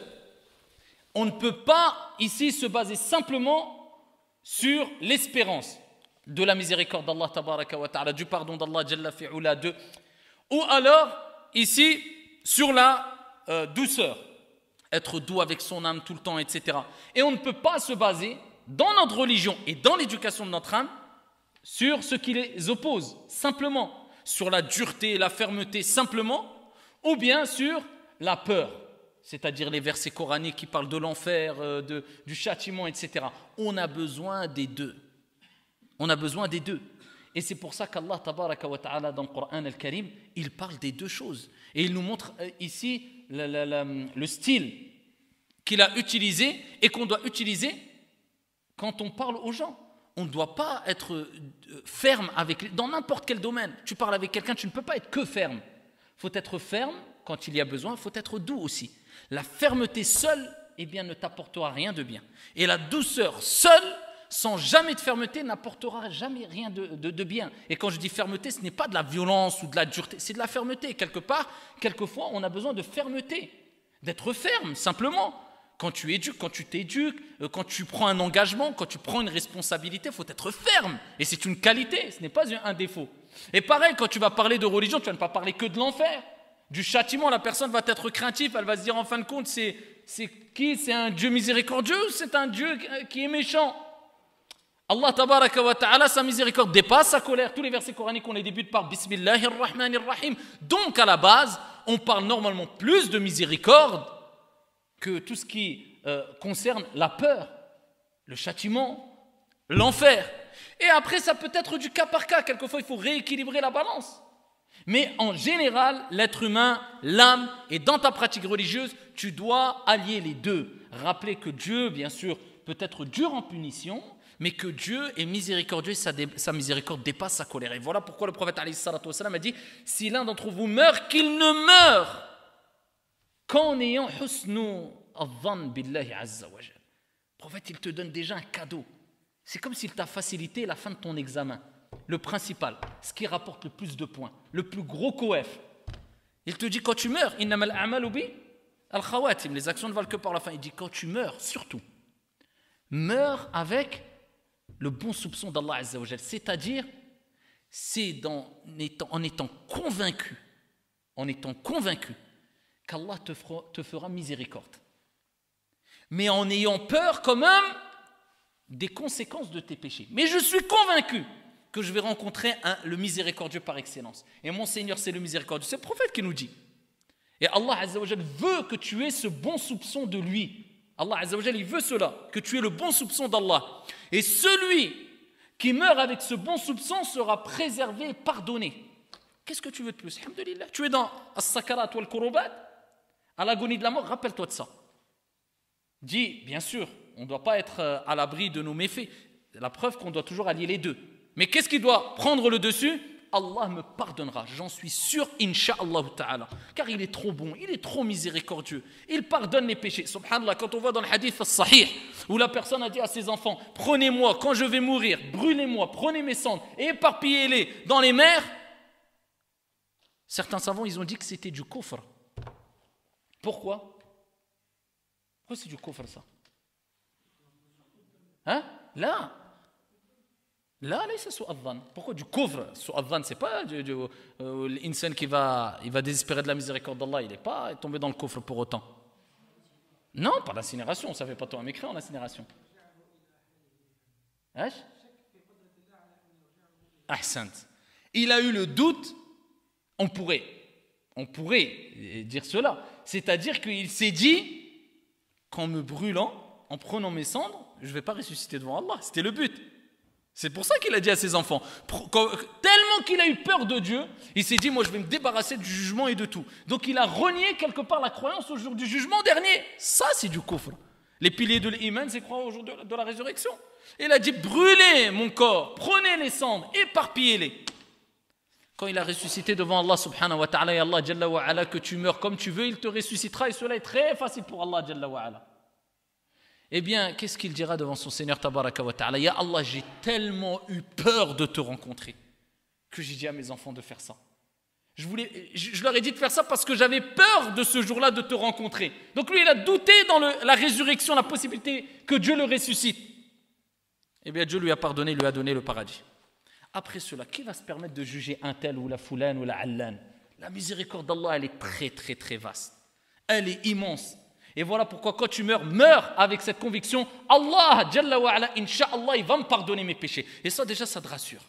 On ne peut pas ici se baser simplement sur l'espérance de la miséricorde d'Allah tabaraka wa ta'ala, du pardon d'Allah jalla fi'ula, ou alors ici sur la douceur, être doux avec son âme tout le temps, etc. Et on ne peut pas se baser dans notre religion et dans l'éducation de notre âme sur ce qui les oppose, simplement sur la dureté et la fermeté simplement, ou bien sur la peur, c'est-à-dire les versets coraniques qui parlent de l'enfer, du châtiment, etc. On a besoin des deux. On a besoin des deux. Et c'est pour ça qu'Allah tabaraka wa ta'ala dans le Coran al-Karim, il parle des deux choses. Et il nous montre ici le style qu'il a utilisé et qu'on doit utiliser quand on parle aux gens. On ne doit pas être ferme dans n'importe quel domaine. Tu parles avec quelqu'un, tu ne peux pas être que ferme. Il faut être ferme quand il y a besoin, il faut être doux aussi. La fermeté seule, eh bien, ne t'apportera rien de bien. Et la douceur seule sans jamais de fermeté, n'apportera jamais rien de bien. Et quand je dis fermeté, ce n'est pas de la violence ou de la dureté, c'est de la fermeté. Quelquefois, on a besoin de fermeté, d'être ferme, simplement. Quand tu éduques, quand tu t'éduques, quand tu prends un engagement, quand tu prends une responsabilité, il faut être ferme. Et c'est une qualité, ce n'est pas un défaut. Et pareil, quand tu vas parler de religion, tu vas ne pas parler que de l'enfer. Du châtiment, la personne va être craintive, elle va se dire en fin de compte, c'est qui? C'est un Dieu miséricordieux ou c'est un Dieu qui est méchant? Allah tabaraka wa ta'ala, sa miséricorde dépasse sa colère. Tous les versets coraniques, on les débute par Bismillahir Rahmanir Rahim. Donc à la base, on parle normalement plus de miséricorde que tout ce qui concerne la peur, le châtiment, l'enfer. Et après, ça peut être du cas par cas. Quelquefois, il faut rééquilibrer la balance. Mais en général, l'être humain, l'âme, et dans ta pratique religieuse, tu dois allier les deux. Rappeler que Dieu, bien sûr, peut être dur en punition, mais que Dieu est miséricordieux et sa miséricorde dépasse sa colère. Et voilà pourquoi le prophète alayhi salatu wassalam a dit, si l'un d'entre vous meurt, qu'il ne meure qu'en ayant husnu al-dhann billahi azza wa jal. Le prophète, il te donne déjà un cadeau. C'est comme s'il t'a facilité la fin de ton examen. Le principal, ce qui rapporte le plus de points, le plus gros coef. Il te dit quand tu meurs, innamal a'malu bi al-khawatim, les actions ne valent que par la fin. Il dit quand tu meurs, surtout, meurs avec le bon soupçon d'Allah Azza wa Jal, c'est-à-dire c'est en étant convaincu qu'Allah te fera miséricorde, mais en ayant peur quand même des conséquences de tes péchés. Mais je suis convaincu que je vais rencontrer le miséricordieux par excellence. Et mon Seigneur, c'est le miséricordieux. C'est le prophète qui nous dit. Et Allah Azza wa Jal veut que tu aies ce bon soupçon de lui. Allah Azza wa Jal, il veut cela, que tu aies le bon soupçon d'Allah. Et celui qui meurt avec ce bon soupçon sera préservé et pardonné. Qu'est-ce que tu veux de plus? Alhamdulillah. Tu es dans as-sakarat wal kurubat, à l'agonie de la mort, rappelle-toi de ça. Dis, bien sûr, on ne doit pas être à l'abri de nos méfaits. La preuve qu'on doit toujours allier les deux. Mais qu'est-ce qui doit prendre le dessus? Allah me pardonnera, j'en suis sûr, incha'Allah ta'ala. Car il est trop bon, il est trop miséricordieux. Il pardonne les péchés. Subhanallah, quand on voit dans le hadith sahih, où la personne a dit à ses enfants, prenez-moi quand je vais mourir, brûlez-moi, prenez mes cendres et éparpillez-les dans les mers. Certains savants, ils ont dit que c'était du kufr. Pourquoi? Pourquoi c'est du kufr ça? Hein? Là, c'est sous adhan. Pourquoi du kufr? Sous adhan, c'est pas l'insan qui va désespérer de la miséricorde d'Allah. Il n'est pas tombé dans le kufr pour autant. Non, pas l'incinération. Ça ne fait pas toi un mécréant, l'incinération. Ahsant. Il a eu le doute. On pourrait dire cela. C'est-à-dire qu'il s'est dit, qu'en me brûlant, en prenant mes cendres, je ne vais pas ressusciter devant Allah. C'était le but. C'est pour ça qu'il a dit à ses enfants, tellement qu'il a eu peur de Dieu, il s'est dit, moi je vais me débarrasser du jugement et de tout. Donc il a renié quelque part la croyance au jour du jugement dernier. Ça c'est du kufr. Les piliers de l'iman, c'est croire au jour de la résurrection. Et il a dit, brûlez mon corps, prenez les cendres, éparpillez-les. Quand il a ressuscité devant Allah subhanahu wa ta'ala, et Allah jalla wa ala, que tu meurs comme tu veux, il te ressuscitera, et cela est très facile pour Allah jalla wa ala. Eh bien, qu'est-ce qu'il dira devant son Seigneur tabaraka wa ta'ala? Ya Allah, j'ai tellement eu peur de te rencontrer que j'ai dit à mes enfants de faire ça. Je leur ai dit de faire ça parce que j'avais peur de ce jour-là de te rencontrer. Donc lui, il a douté dans la résurrection, la possibilité que Dieu le ressuscite. Eh bien, Dieu lui a pardonné, lui a donné le paradis. Après cela, qui va se permettre de juger un tel ou la foulane ou la allan? La miséricorde d'Allah, elle est très très très vaste. Elle est immense. Et voilà pourquoi quand tu meurs avec cette conviction, Allah, Jalla wa ala, Inch'Allah, il va me pardonner mes péchés. Et ça déjà, ça te rassure.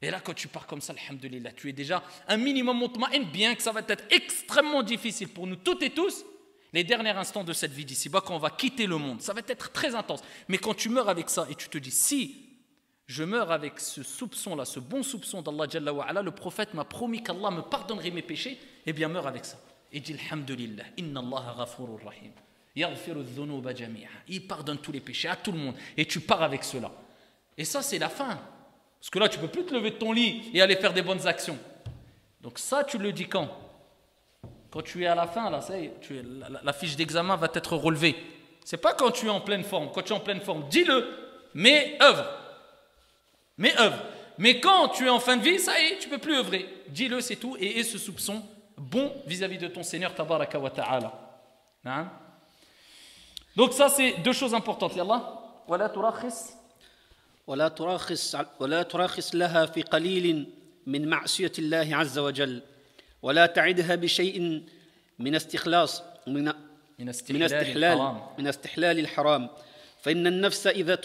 Et là, quand tu pars comme ça, alhamdulillah, tu es déjà un minimum mutma'in, bien que ça va être extrêmement difficile pour nous toutes et tous, les derniers instants de cette vie d'ici-bas, quand on va quitter le monde, ça va être très intense. Mais quand tu meurs avec ça et tu te dis, si je meurs avec ce soupçon-là, ce bon soupçon d'Allah Jalla wa ala, le prophète m'a promis qu'Allah me pardonnerait mes péchés, eh bien meurs avec ça. Et dis alhamdulillah, inna Allah ghafurur rahim. Il pardonne tous les péchés à tout le monde. Et tu pars avec cela. Et ça, c'est la fin. Parce que là, tu ne peux plus te lever de ton lit et aller faire des bonnes actions. Donc ça, tu le dis quand? Quand tu es à la fin, là, ça y est, la fiche d'examen va être relevée. Ce n'est pas quand tu es en pleine forme. Quand tu es en pleine forme, dis-le. mais œuvre. Mais quand tu es en fin de vie, ça y est, tu ne peux plus œuvrer. Dis-le, c'est tout, et aie ce soupçon bon vis-à-vis de ton Seigneur, tabaraka wa ta'ala. Hein? Donc ça, c'est deux choses importantes. Yallah. Wala turakhis. ولا تراخص لها في قليل من معصية الله عز وجل ولا تعدها بشيء من استحلال الحرام فإن النفس إذا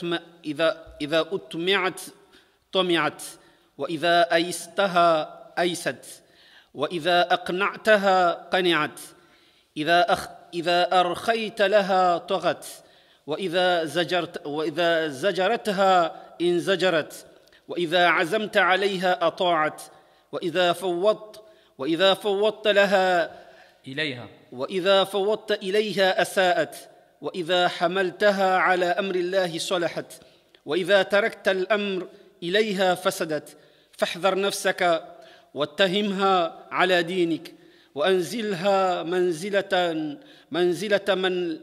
أطمعت طمعت وإذا أيستها أيست وإذا أقنعتها قنعت إذا أرخيت لها طغت وإذا زجرتها انزجرت وإذا عزمت عليها أطاعت وإذا فوضت إليها أساءت وإذا حملتها على أمر الله صلحت وإذا تركت الأمر إليها فسدت فاحذر نفسك واتهمها على دينك وأنزلها منزلة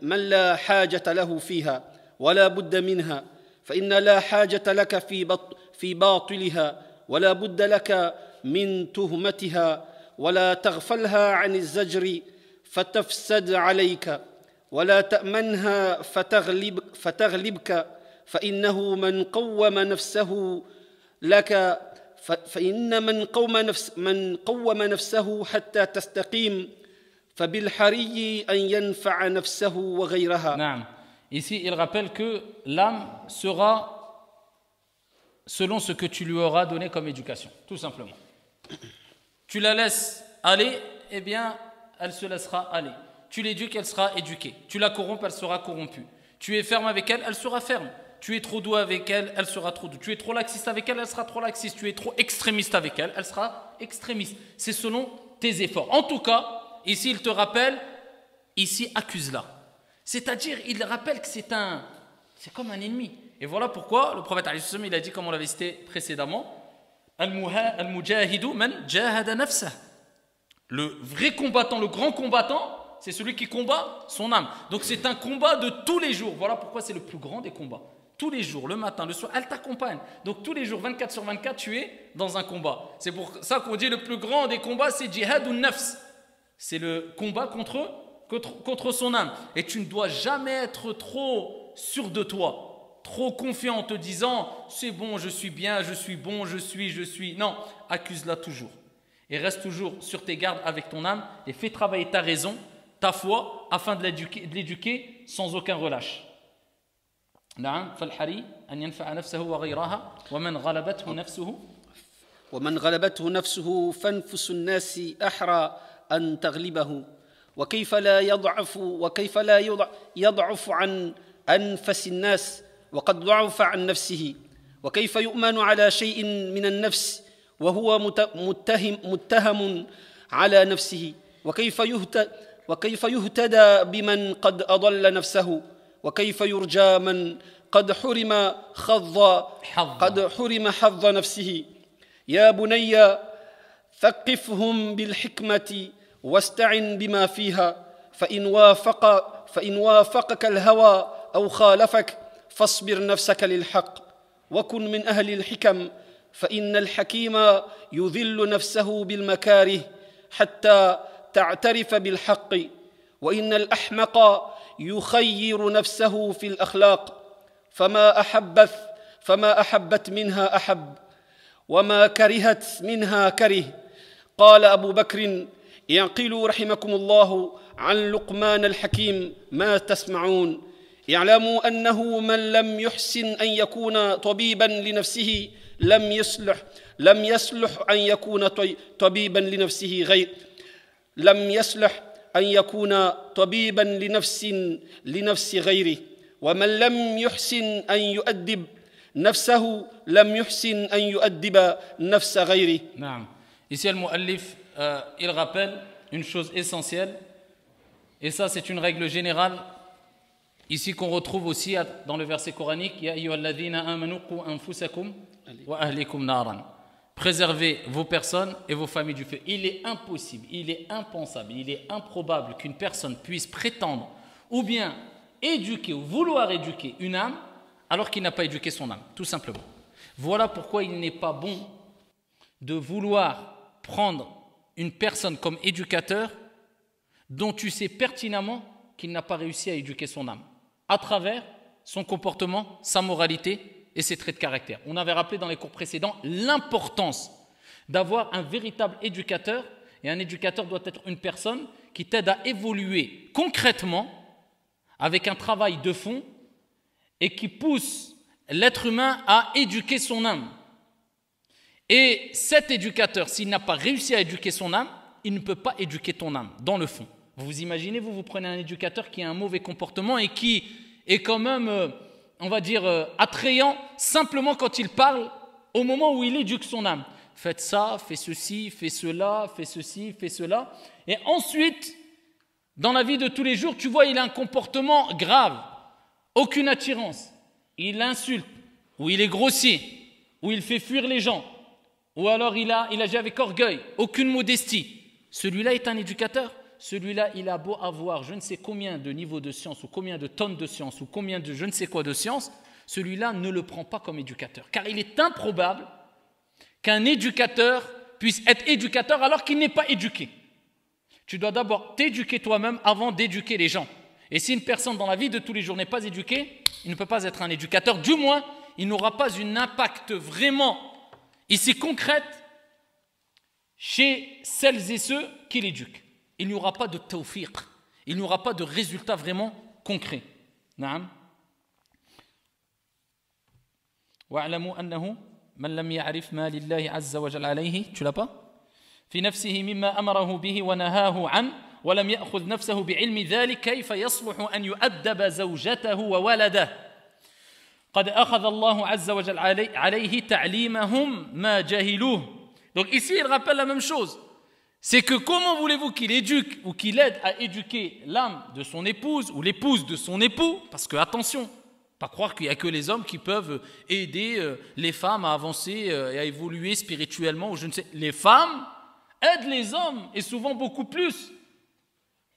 من لا حاجة له فيها ولا بد منها فإن لا حاجة لك في باطلها ولا بد لك من تهمتها ولا تغفلها عن الزجر فتفسد عليك ولا تأمنها فتغلبك فإنه من قوم نفسه لك فإن من قوم نفسه حتى تستقيم فبالحري أن ينفع نفسه وغيرها. نعم. Ici, il rappelle que l'âme sera selon ce que tu lui auras donné comme éducation, tout simplement. Tu la laisses aller, eh bien, elle se laissera aller. Tu l'éduques, elle sera éduquée. Tu la corrompes, elle sera corrompue. Tu es ferme avec elle, elle sera ferme. Tu es trop doux avec elle, elle sera trop doux. Tu es trop laxiste avec elle, elle sera trop laxiste. Tu es trop extrémiste avec elle, elle sera extrémiste. C'est selon tes efforts. En tout cas, ici, il te rappelle, ici, accuse-la. C'est-à-dire, il rappelle que c'est comme un ennemi. Et voilà pourquoi le prophète il a dit, comme on l'avait cité précédemment, Al-mujahidu man jahada nafsah. Le vrai combattant, le grand combattant, c'est celui qui combat son âme. Donc c'est un combat de tous les jours. Voilà pourquoi c'est le plus grand des combats. Tous les jours, le matin, le soir, elle t'accompagne. Donc tous les jours, 24 sur 24, tu es dans un combat. C'est pour ça qu'on dit le plus grand des combats, c'est jihadun nafs. C'est le combat contre son âme. Et tu ne dois jamais être trop sûr de toi, trop confiant en te disant c'est bon, je suis bien, je suis bon, je suis. Non, accuse-la toujours. Et reste toujours sur tes gardes avec ton âme et fais travailler ta raison, ta foi, afin de l'éduquer sans aucun relâche. نعم فالحري أن ينفع نفسه وغيرها ومن غلبته نفسه فانفس الناس أحرى أن تغلبه وكيف لا يضعف عن أنفس الناس وقد ضعف عن نفسه وكيف يؤمن على شيء من النفس وهو متهم على نفسه وكيف يهتدى بمن قد أضل نفسه وكيف يرجى من قد حرم حظ نفسه يا بني ثقفهم بالحكمة واستعن بما فيها فإن وافقك الهوى أو خالفك فاصبر نفسك للحق وكن من أهل الحكم فإن الحكيم يذل نفسه بالمكاره حتى تعترف بالحق وإن الأحمق يخير نفسه في الأخلاق فما أحبت منها أحب وما كرهت منها كره قال أبو بكر يعقلوا رحمكم الله عن لقمان الحكيم ما تسمعون يعلموا أنه من لم يحسن أن يكون طبيبا لنفسه لم يصلح أن يكون طبيبا لنفس غيره ومن لم يحسن أن يؤدب نفسه لم يحسن أن يؤدب نفس غيره. نعم. Ici, al-Mu'allif, il rappelle une chose essentielle, et ça, c'est une règle générale, ici qu'on retrouve aussi dans le verset coranique, Ya ayyuhalladhina amanu qu anfusakum wa ahlikum naran. Préservez vos personnes et vos familles du feu. Il est impossible, il est impensable, il est improbable qu'une personne puisse prétendre ou bien éduquer ou vouloir éduquer une âme alors qu'il n'a pas éduqué son âme, tout simplement. Voilà pourquoi il n'est pas bon de vouloir prendre une personne comme éducateur dont tu sais pertinemment qu'il n'a pas réussi à éduquer son âme, à travers son comportement, sa moralité et ses traits de caractère. On avait rappelé dans les cours précédents l'importance d'avoir un véritable éducateur, et un éducateur doit être une personne qui t'aide à évoluer concrètement avec un travail de fond et qui pousse l'être humain à éduquer son âme. Et cet éducateur, s'il n'a pas réussi à éduquer son âme, il ne peut pas éduquer ton âme, dans le fond. Vous imaginez, vous prenez un éducateur qui a un mauvais comportement et qui est quand même, on va dire, attrayant simplement quand il parle au moment où il éduque son âme. Faites ça, fais ceci, fais cela, fais ceci, fais cela. Et ensuite, dans la vie de tous les jours, tu vois, il a un comportement grave, aucune attirance. Il insulte, ou il est grossier, ou il fait fuir les gens, ou alors il agit avec orgueil, aucune modestie. Celui-là est un éducateur. Celui-là, il a beau avoir je ne sais combien de niveaux de science, ou combien de tonnes de science, ou combien de je ne sais quoi de science, celui-là ne le prend pas comme éducateur. Car il est improbable qu'un éducateur puisse être éducateur alors qu'il n'est pas éduqué. Tu dois d'abord t'éduquer toi-même avant d'éduquer les gens. Et si une personne dans la vie de tous les jours n'est pas éduquée, il ne peut pas être un éducateur. Du moins, il n'aura pas un impact vraiment ici concret chez celles et ceux qui l'éduquent. Il n'y aura pas de tawfiq, il n'y aura pas de résultat vraiment concret. Naam. واعلموا أنه من لم يعرف ما لله عز وجل عليه tu l'as pas في نفسه مما أمره به ونهاه عنه ولم يأخذ نفسه بعلم ذلك كيف يصلح أن يؤدب زوجته وولده قد أخذ الله عز وجل عليه تعليمهم ما جهلوه. Donc ici il rappelle la même chose. C'est que comment voulez-vous qu'il éduque ou qu'il aide à éduquer l'âme de son épouse ou l'épouse de son époux? Parce que attention, pas croire qu'il n'y a que les hommes qui peuvent aider les femmes à avancer et à évoluer spirituellement ou je ne sais. Les femmes aident les hommes et souvent beaucoup plus.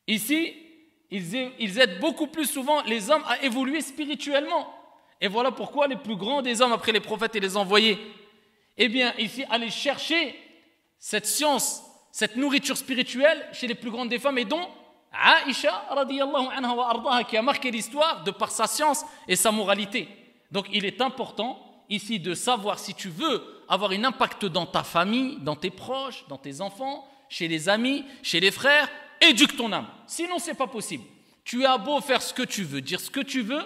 Ici, ils aident beaucoup plus souvent les hommes à évoluer spirituellement. Et voilà pourquoi les plus grands des hommes après les prophètes et les envoyés, eh bien ici, aller chercher cette science, cette nourriture spirituelle chez les plus grandes des femmes et dont Aïcha radiyallahu anha wa ardaha qui a marqué l'histoire de par sa science et sa moralité. Donc il est important ici de savoir si tu veux avoir un impact dans ta famille, dans tes proches, dans tes enfants, chez les amis, chez les frères, éduque ton âme. Sinon c'est pas possible. Tu as beau faire ce que tu veux, dire ce que tu veux,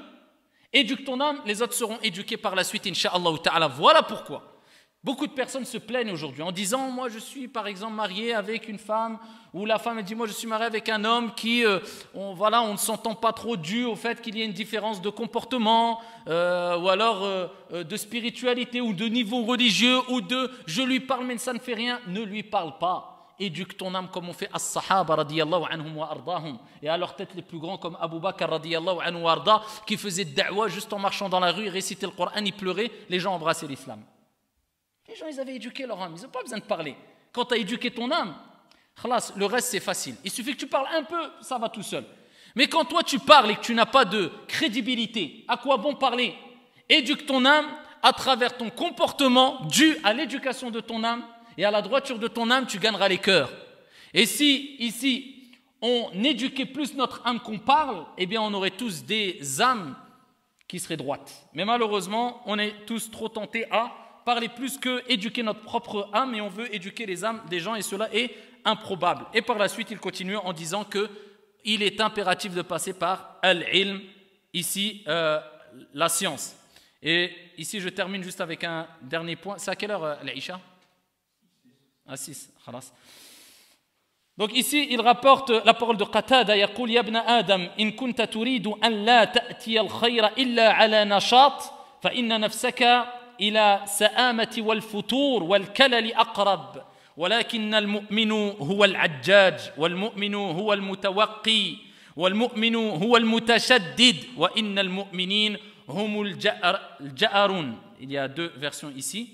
éduque ton âme, les autres seront éduqués par la suite, incha'Allah ta'ala. Voilà pourquoi. Beaucoup de personnes se plaignent aujourd'hui en disant « Moi, je suis par exemple marié avec une femme » ou la femme dit « Moi, je suis marié avec un homme qui, on ne s'entend pas trop dû au fait qu'il y ait une différence de comportement ou alors de spiritualité ou de niveau religieux ou de « Je lui parle mais ça ne fait rien ». Ne lui parle pas. Éduque ton âme comme on fait as-sahaba radiyallahu anhum wa ardahum. Et à leur tête les plus grands comme Abu Bakr radiyallahu anhu wa arda qui faisait da'wa juste en marchant dans la rue, il récitait le Coran, il pleurait, les gens embrassaient l'islam. Les gens, ils avaient éduqué leur âme, ils n'ont pas besoin de parler. Quand tu as éduqué ton âme, khalas, le reste c'est facile. Il suffit que tu parles un peu, ça va tout seul. Mais quand toi tu parles et que tu n'as pas de crédibilité, à quoi bon parler? Éduque ton âme à travers ton comportement dû à l'éducation de ton âme et à la droiture de ton âme, tu gagneras les cœurs. Et si ici on éduquait plus notre âme qu'on parle, eh bien on aurait tous des âmes qui seraient droites. Mais malheureusement, on est tous trop tentés à parler plus que éduquer notre propre âme et on veut éduquer les âmes des gens et cela est improbable. Et par la suite, il continue en disant que il est impératif de passer par al-ilm, ici la science. Et ici, je termine juste avec un dernier point. C'est à quelle heure l'Aïcha? À 6, khalas. Donc ici, il rapporte la parole de Qatada, يقول يا ابن آدم إن كنت تريد أن لا تأتي الخير إلا على نشاط فإن نفسك إلى سآمة والفتور والكلل أقرب ولكن المؤمن هو العجاج والمؤمن هو المتوقي والمؤمن هو المتشدد وإن المؤمنين هم الجأرون. Il y a deux versions ici.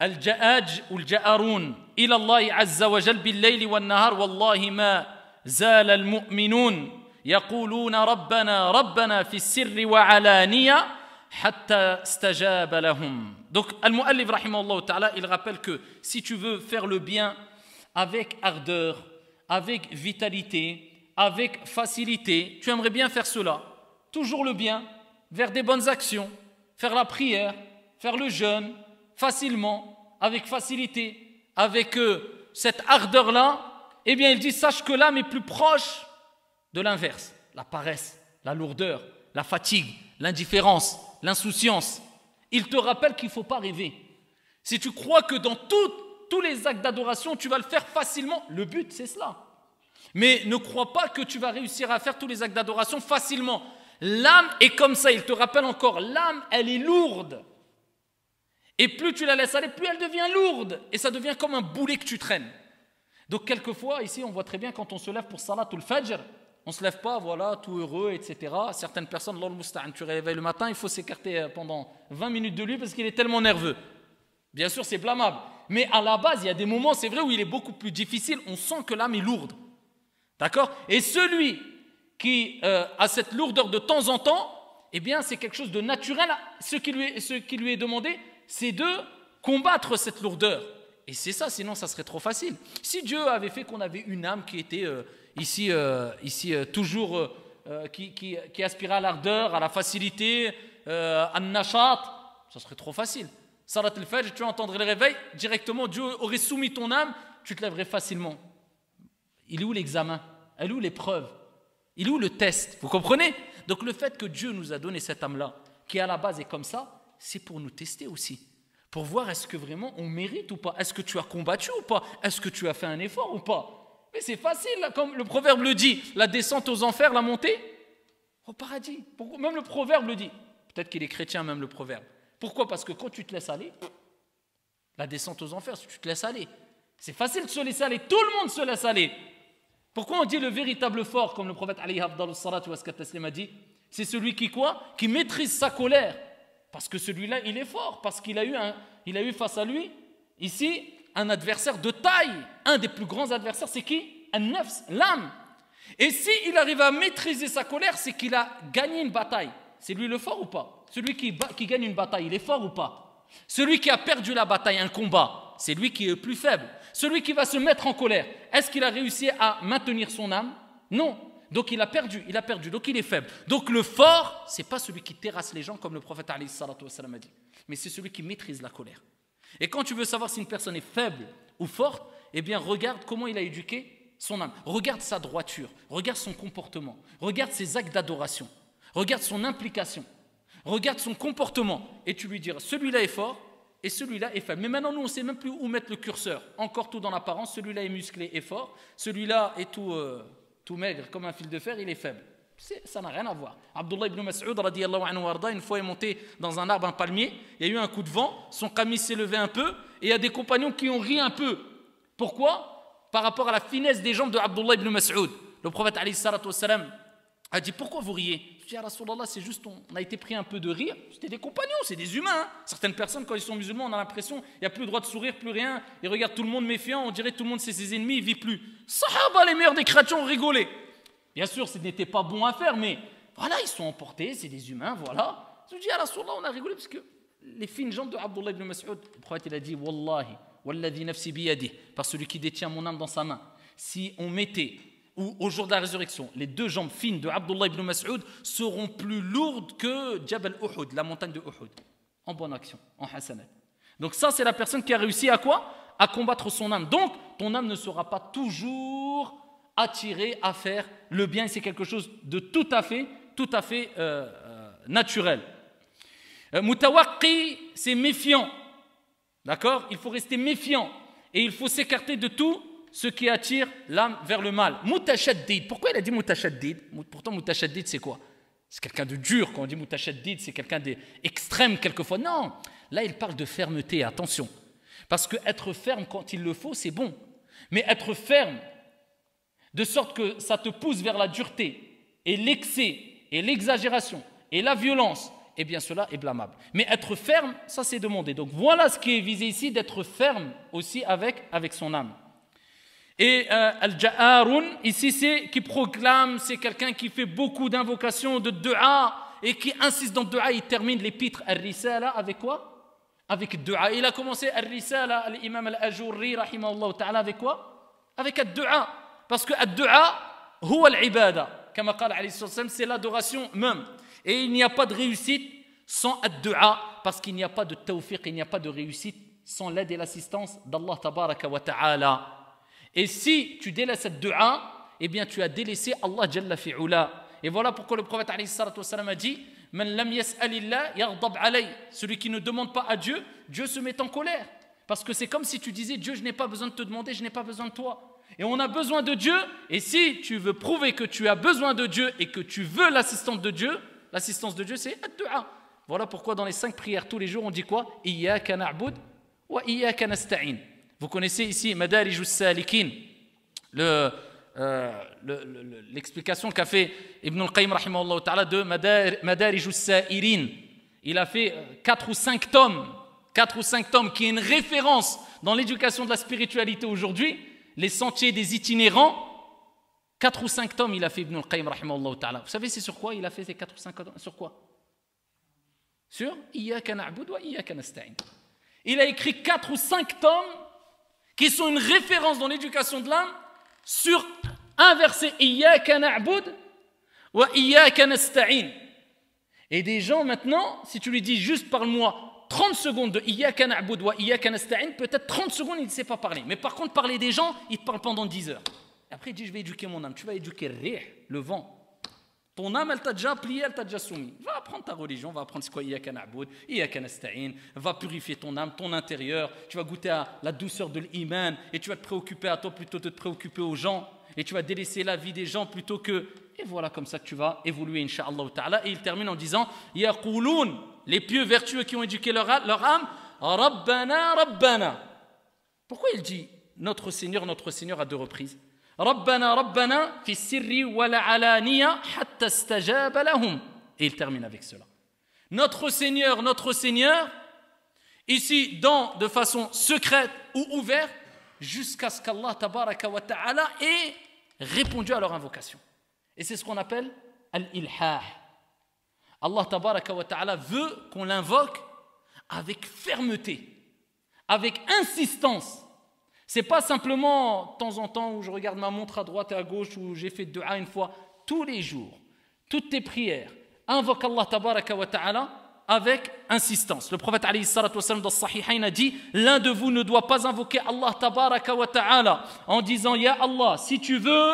الجآج والجأرون إلى الله عز وجل بالليل والنهار والله ما زال المؤمنون يقولون ربنا ربنا في السر وعلانية حتى استجاب لهم. Donc Al-Mu'allif rahimahullah ta'ala, il rappelle que si tu veux faire le bien avec ardeur, avec vitalité, avec facilité, tu aimerais bien faire cela, toujours le bien, vers des bonnes actions, faire la prière, faire le jeûne, facilement, avec facilité, avec cette ardeur-là, eh bien il dit, sache que l'âme est plus proche de l'inverse, la paresse, la lourdeur, la fatigue, l'indifférence, l'insouciance. Il te rappelle qu'il ne faut pas rêver. Si tu crois que dans tous les actes d'adoration, tu vas le faire facilement, le but c'est cela. Mais ne crois pas que tu vas réussir à faire tous les actes d'adoration facilement. L'âme est comme ça, il te rappelle encore, l'âme elle est lourde. Et plus tu la laisses aller, plus elle devient lourde. Et ça devient comme un boulet que tu traînes. Donc quelquefois, ici on voit très bien quand on se lève pour Salatul Fajr, on ne se lève pas, voilà, tout heureux, etc. Certaines personnes, Allah al-Musta'an, tu réveilles le matin, il faut s'écarter pendant 20 minutes de lui parce qu'il est tellement nerveux. Bien sûr, c'est blâmable. Mais à la base, il y a des moments, c'est vrai, où il est beaucoup plus difficile. On sent que l'âme est lourde. D'accord? Et celui qui a cette lourdeur de temps en temps, eh bien, c'est quelque chose de naturel. Ce qui lui est demandé, c'est de combattre cette lourdeur. Et c'est ça, sinon ça serait trop facile. Si Dieu avait fait qu'on avait une âme qui était toujours, qui aspirait à l'ardeur, à la facilité, à nashat, ça serait trop facile. Salat al-Fajr, tu entendrais le réveil, directement Dieu aurait soumis ton âme, tu te lèverais facilement. Il est où l'examen? Elle est où l'épreuve? Il est où le test? Vous comprenez? Donc le fait que Dieu nous a donné cette âme-là, qui à la base est comme ça, c'est pour nous tester aussi. Pour voir est-ce que vraiment on mérite ou pas. Est-ce que tu as combattu ou pas? Est-ce que tu as fait un effort ou pas? Mais c'est facile, là, comme le proverbe le dit, la descente aux enfers, la montée au paradis. Pourquoi? Même le proverbe le dit. Peut-être qu'il est chrétien même le proverbe. Pourquoi? Parce que quand tu te laisses aller, la descente aux enfers, si tu te laisses aller, c'est facile de se laisser aller, tout le monde se laisse aller. Pourquoi on dit le véritable fort, comme le prophète alayhi afdalus salatu wa taslim a dit? C'est celui qui quoi? Qui maîtrise sa colère. Parce que celui-là, il est fort, parce qu'il a eu face à lui, ici, un adversaire de taille. Un des plus grands adversaires, c'est qui? An-nafs, l'âme. Et s'il arrive à maîtriser sa colère, c'est qu'il a gagné une bataille. C'est lui le fort ou pas? Celui qui gagne une bataille, il est fort ou pas? Celui qui a perdu la bataille, un combat, c'est lui qui est le plus faible. Celui qui va se mettre en colère, est-ce qu'il a réussi à maintenir son âme? Non. Donc il a perdu, donc il est faible. Donc le fort, ce n'est pas celui qui terrasse les gens comme le prophète alayhi salatu wassalam a dit, mais c'est celui qui maîtrise la colère. Et quand tu veux savoir si une personne est faible ou forte, eh bien regarde comment il a éduqué son âme. Regarde sa droiture, regarde son comportement, regarde ses actes d'adoration, regarde son implication, regarde son comportement. Et tu lui diras, celui-là est fort et celui-là est faible. Mais maintenant, nous, on ne sait même plus où mettre le curseur. Encore tout dans l'apparence, celui-là est musclé et fort, celui-là est tout maigre comme un fil de fer, il est faible. Ça n'a rien à voir. Abdullah ibn Mas'ud, radiyallahu anhu warda, une fois est monté dans un arbre, un palmier, il y a eu un coup de vent, son camis s'est levé un peu, et il y a des compagnons qui ont ri un peu. Pourquoi? Par rapport à la finesse des jambes de Abdullah ibn Mas'ud. Le prophète alayhi salatu wassalam a dit, pourquoi vous riez? Je dis, Rasulallah, c'est juste, on a été pris un peu de rire. C'était des compagnons, c'est des humains. Hein. Certaines personnes, quand ils sont musulmans, on a l'impression qu'il n'y a plus le droit de sourire, plus rien. Ils regardent tout le monde méfiant, on dirait que tout le monde c'est ses ennemis, il ne vit plus. Sahaba, les meilleurs des créatures, ont rigolé. Bien sûr, ce n'était pas bon à faire, mais voilà, ils sont emportés, c'est des humains, voilà. Je dis, Rasulallah, on a rigolé parce que les fines jambes de Abdullah ibn Mas'ud, le prophète il a dit, Wallahi, walladhi nafsi biyadih, par celui qui détient mon âme dans sa main, si on mettait, ou au jour de la résurrection, les deux jambes fines de Abdullah ibn Mas'ud seront plus lourdes que Jabal Uhud, la montagne de Uhud, en bonne action, en hasanat. Donc ça, c'est la personne qui a réussi à quoi? À combattre son âme. Donc, ton âme ne sera pas toujours attirée à faire le bien, c'est quelque chose de tout à fait naturel. Mutawaqi, c'est méfiant. D'accord? Il faut rester méfiant et il faut s'écarter de tout ce qui attire l'âme vers le mal. Mutashaddid. Pourquoi il a dit mutashaddid? Pourtant, mutashaddid, c'est quoi? C'est quelqu'un de dur. Quand on dit mutashaddid, c'est quelqu'un d'extrême quelquefois. Non, là, il parle de fermeté. Attention. Parce que être ferme quand il le faut, c'est bon. Mais être ferme, de sorte que ça te pousse vers la dureté et l'excès et l'exagération et la violence, eh bien cela est blâmable. Mais être ferme, ça c'est demandé. Donc voilà ce qui est visé ici, d'être ferme aussi avec son âme. Et al-ja'arun, ici c'est qui proclame, c'est quelqu'un qui fait beaucoup d'invocations, de dua, et qui insiste dans le dua. Il termine l'épître al-risala avec quoi? Avec le dua. Il a commencé al-risala, l'imam al-Ajurri, rahimahullah ta'ala, avec quoi? Avec le dua. Parce que le dua, huwa al-ibada. Comme a dit c'est l'adoration même. Et il n'y a pas de réussite sans le dua, parce qu'il n'y a pas de tawfiq, il n'y a pas de réussite sans l'aide et l'assistance d'Allah tabaraka wa ta'ala. Et si tu délaisses cette dua, eh bien tu as délaissé Allah Jalla fi'ula. Et voilà pourquoi le prophète alayhi salatu wassalam a dit Man lam yas'alillah yaghdab alay. Celui qui ne demande pas à Dieu, Dieu se met en colère. Parce que c'est comme si tu disais Dieu, je n'ai pas besoin de te demander, je n'ai pas besoin de toi. Et on a besoin de Dieu. Et si tu veux prouver que tu as besoin de Dieu et que tu veux l'assistance de Dieu c'est ad-du'a. Voilà pourquoi dans les 5 prières tous les jours on dit quoi? Iyyaka na'bud wa iyyaka nasta'in. Vous connaissez ici Madarijus Salikin, l'explication qu'a fait Ibn al-Qayyim rahimahullah ta'ala de Madarijus Sa'irin. Il a fait 4 ou 5 tomes qui est une référence dans l'éducation de la spiritualité aujourd'hui, les sentiers des itinérants. 4 ou 5 tomes il a fait Ibn al-Qayyim rahimahullah ta'ala. Vous savez c'est sur quoi il a fait ces 4 ou 5 tomes? Sur quoi? Sur Iyyaka na'bud wa iyyaka nasta'in. Il a écrit 4 ou 5 tomes qui sont une référence dans l'éducation de l'âme sur un verset Iyyaka na'bud wa iyyaka nasta'in. Et des gens maintenant, si tu lui dis juste parle-moi 30 secondes de Iyyaka na'bud wa iyyaka nasta'in, peut-être 30 secondes il ne sait pas parler. Mais par contre parler des gens, il te parle pendant 10 heures. Après il dit je vais éduquer mon âme. Tu vas éduquer le vent. Ton âme, elle t'a déjà plié, elle t'a déjà soumis. Va apprendre ta religion, va apprendre c'est quoi Iyyaka na'bud, Iyyaka nasta'in, va purifier ton âme, ton intérieur. Tu vas goûter à la douceur de l'iman et tu vas te préoccuper à toi plutôt que de te préoccuper aux gens. Et tu vas délaisser la vie des gens plutôt que... Et voilà comme ça que tu vas évoluer, incha'Allah ta'ala. Et il termine en disant Yaqouloun, les pieux vertueux qui ont éduqué leur âme, Rabbana, Rabbana. Pourquoi il dit notre Seigneur à 2 reprises? ربنا ربنا في السر والعلانية حتى استجاب لهم. Et il termine avec cela. Notre Seigneur, ici de façon secrète ou ouverte, jusqu'à ce qu'Allah tabaraka wa ta'ala ait répondu à leur invocation. Et c'est ce qu'on appelle al-ilhah. Allah tabaraka wa ta'ala veut qu'on l'invoque avec fermeté, avec insistance. C'est pas simplement de temps en temps où je regarde ma montre à droite et à gauche où j'ai fait dua une fois. Tous les jours, toutes tes prières, invoque Allah tabaraka wa ta'ala avec insistance. Le prophète alayhi salatu wassalam dans Sahihayn a dit l'un de vous ne doit pas invoquer Allah tabaraka wa ta'ala en disant Ya Allah, si tu veux,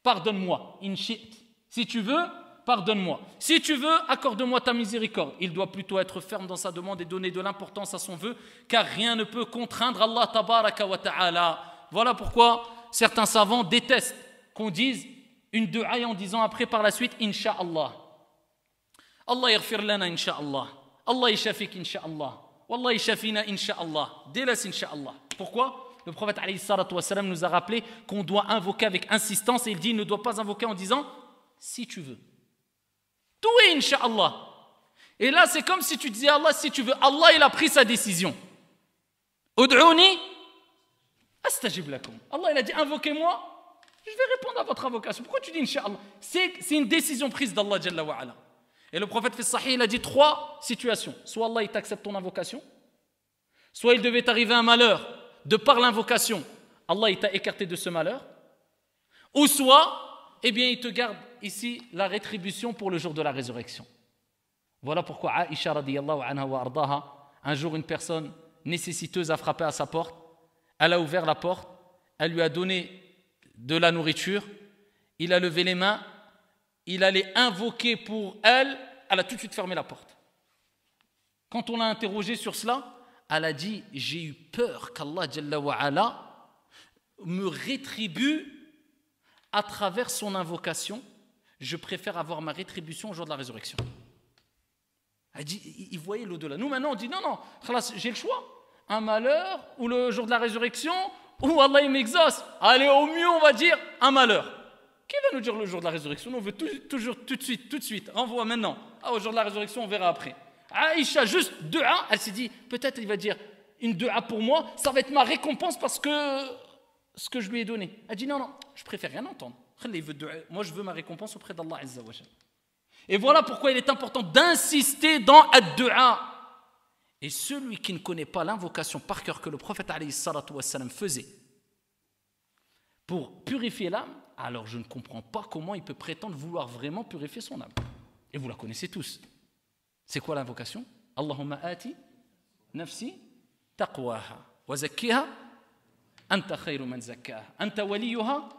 pardonne-moi. In shi't. Si tu veux, pardonne-moi. Si tu veux, accorde-moi ta miséricorde. Il doit plutôt être ferme dans sa demande et donner de l'importance à son vœu, car rien ne peut contraindre Allah tabaraka wa ta'ala. Voilà pourquoi certains savants détestent qu'on dise une dua en disant après par la suite Inch'Allah. Allah yaghfir lana Inch'Allah. Allah yashafik Inch'Allah. Wallah yashafina Inch'Allah. Délaisse Inch'Allah. Pourquoi? Le prophète alayhi salatu wassalam nous a rappelé qu'on doit invoquer avec insistance et il dit il ne doit pas invoquer en disant si tu veux. Tout est Inch'Allah. Et là, c'est comme si tu disais Allah, si tu veux. Allah, il a pris sa décision. Ud'ouni astajib lakum. Allah, il a dit invoquez-moi, je vais répondre à votre invocation. Pourquoi tu dis Inch'Allah? C'est une décision prise d'Allah Jalla wa ala. Et le prophète fait sahih, il a dit 3 situations. Soit Allah, il t'accepte ton invocation, soit il devait t'arriver un malheur de par l'invocation. Allah, il t'a écarté de ce malheur. Ou soit, eh bien, il te garde ici la rétribution pour le jour de la résurrection. Voilà pourquoi Aïcha radiyallahu anha wa ardaha, un jour une personne nécessiteuse a frappé à sa porte, elle a ouvert la porte, elle lui a donné de la nourriture, il a levé les mains, il allait invoquer pour elle a tout de suite fermé la porte. Quand on l'a interrogée sur cela, elle a dit j'ai eu peur qu'Allah Jalla wa ala me rétribue à travers son invocation. Je préfère avoir ma rétribution au jour de la résurrection. Elle dit, il voyait l'au-delà. Nous maintenant on dit non, j'ai le choix. Un malheur ou le jour de la résurrection ou Allah il m'exauce. Allez, au mieux on va dire un malheur. Qui va nous dire le jour de la résurrection? Nous on veut toujours tout de suite. Renvoie maintenant. Au jour de la résurrection on verra après. Aïcha juste dua, elle s'est dit peut-être il va dire une dua pour moi, ça va être ma récompense parce que ce que je lui ai donné. Elle dit non, je préfère rien entendre. Moi, je veux ma récompense auprès d'Allah Azza wa Jal. Et voilà pourquoi il est important d'insister dans ad-du'a. Et celui qui ne connaît pas l'invocation par cœur que le prophète alayhi salatu wassalam faisait pour purifier l'âme, alors je ne comprends pas comment il peut prétendre vouloir vraiment purifier son âme. Et vous la connaissez tous. C'est quoi l'invocation? Allahumma ati nafsi taqwaha wa zakkiha anta khayru man zakkaha anta waliyuha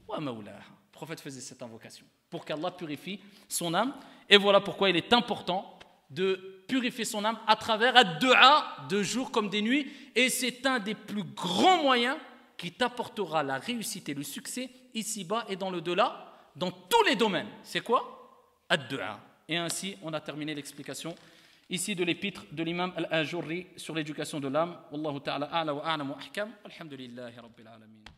wa mawlaha. Le prophète faisait cette invocation pour qu'Allah purifie son âme. Et voilà pourquoi il est important de purifier son âme à travers ad-du'a de jour comme des nuits. Et c'est un des plus grands moyens qui t'apportera la réussite et le succès ici-bas et dans le delà, dans tous les domaines. C'est quoi? Ad-du'a. Et ainsi, on a terminé l'explication ici de l'épître de l'imam Al-Ajurri sur l'éducation de l'âme. Wallahu ta'ala a'la wa a'lam wa ahkam. Alhamdulillahi rabbil alamin.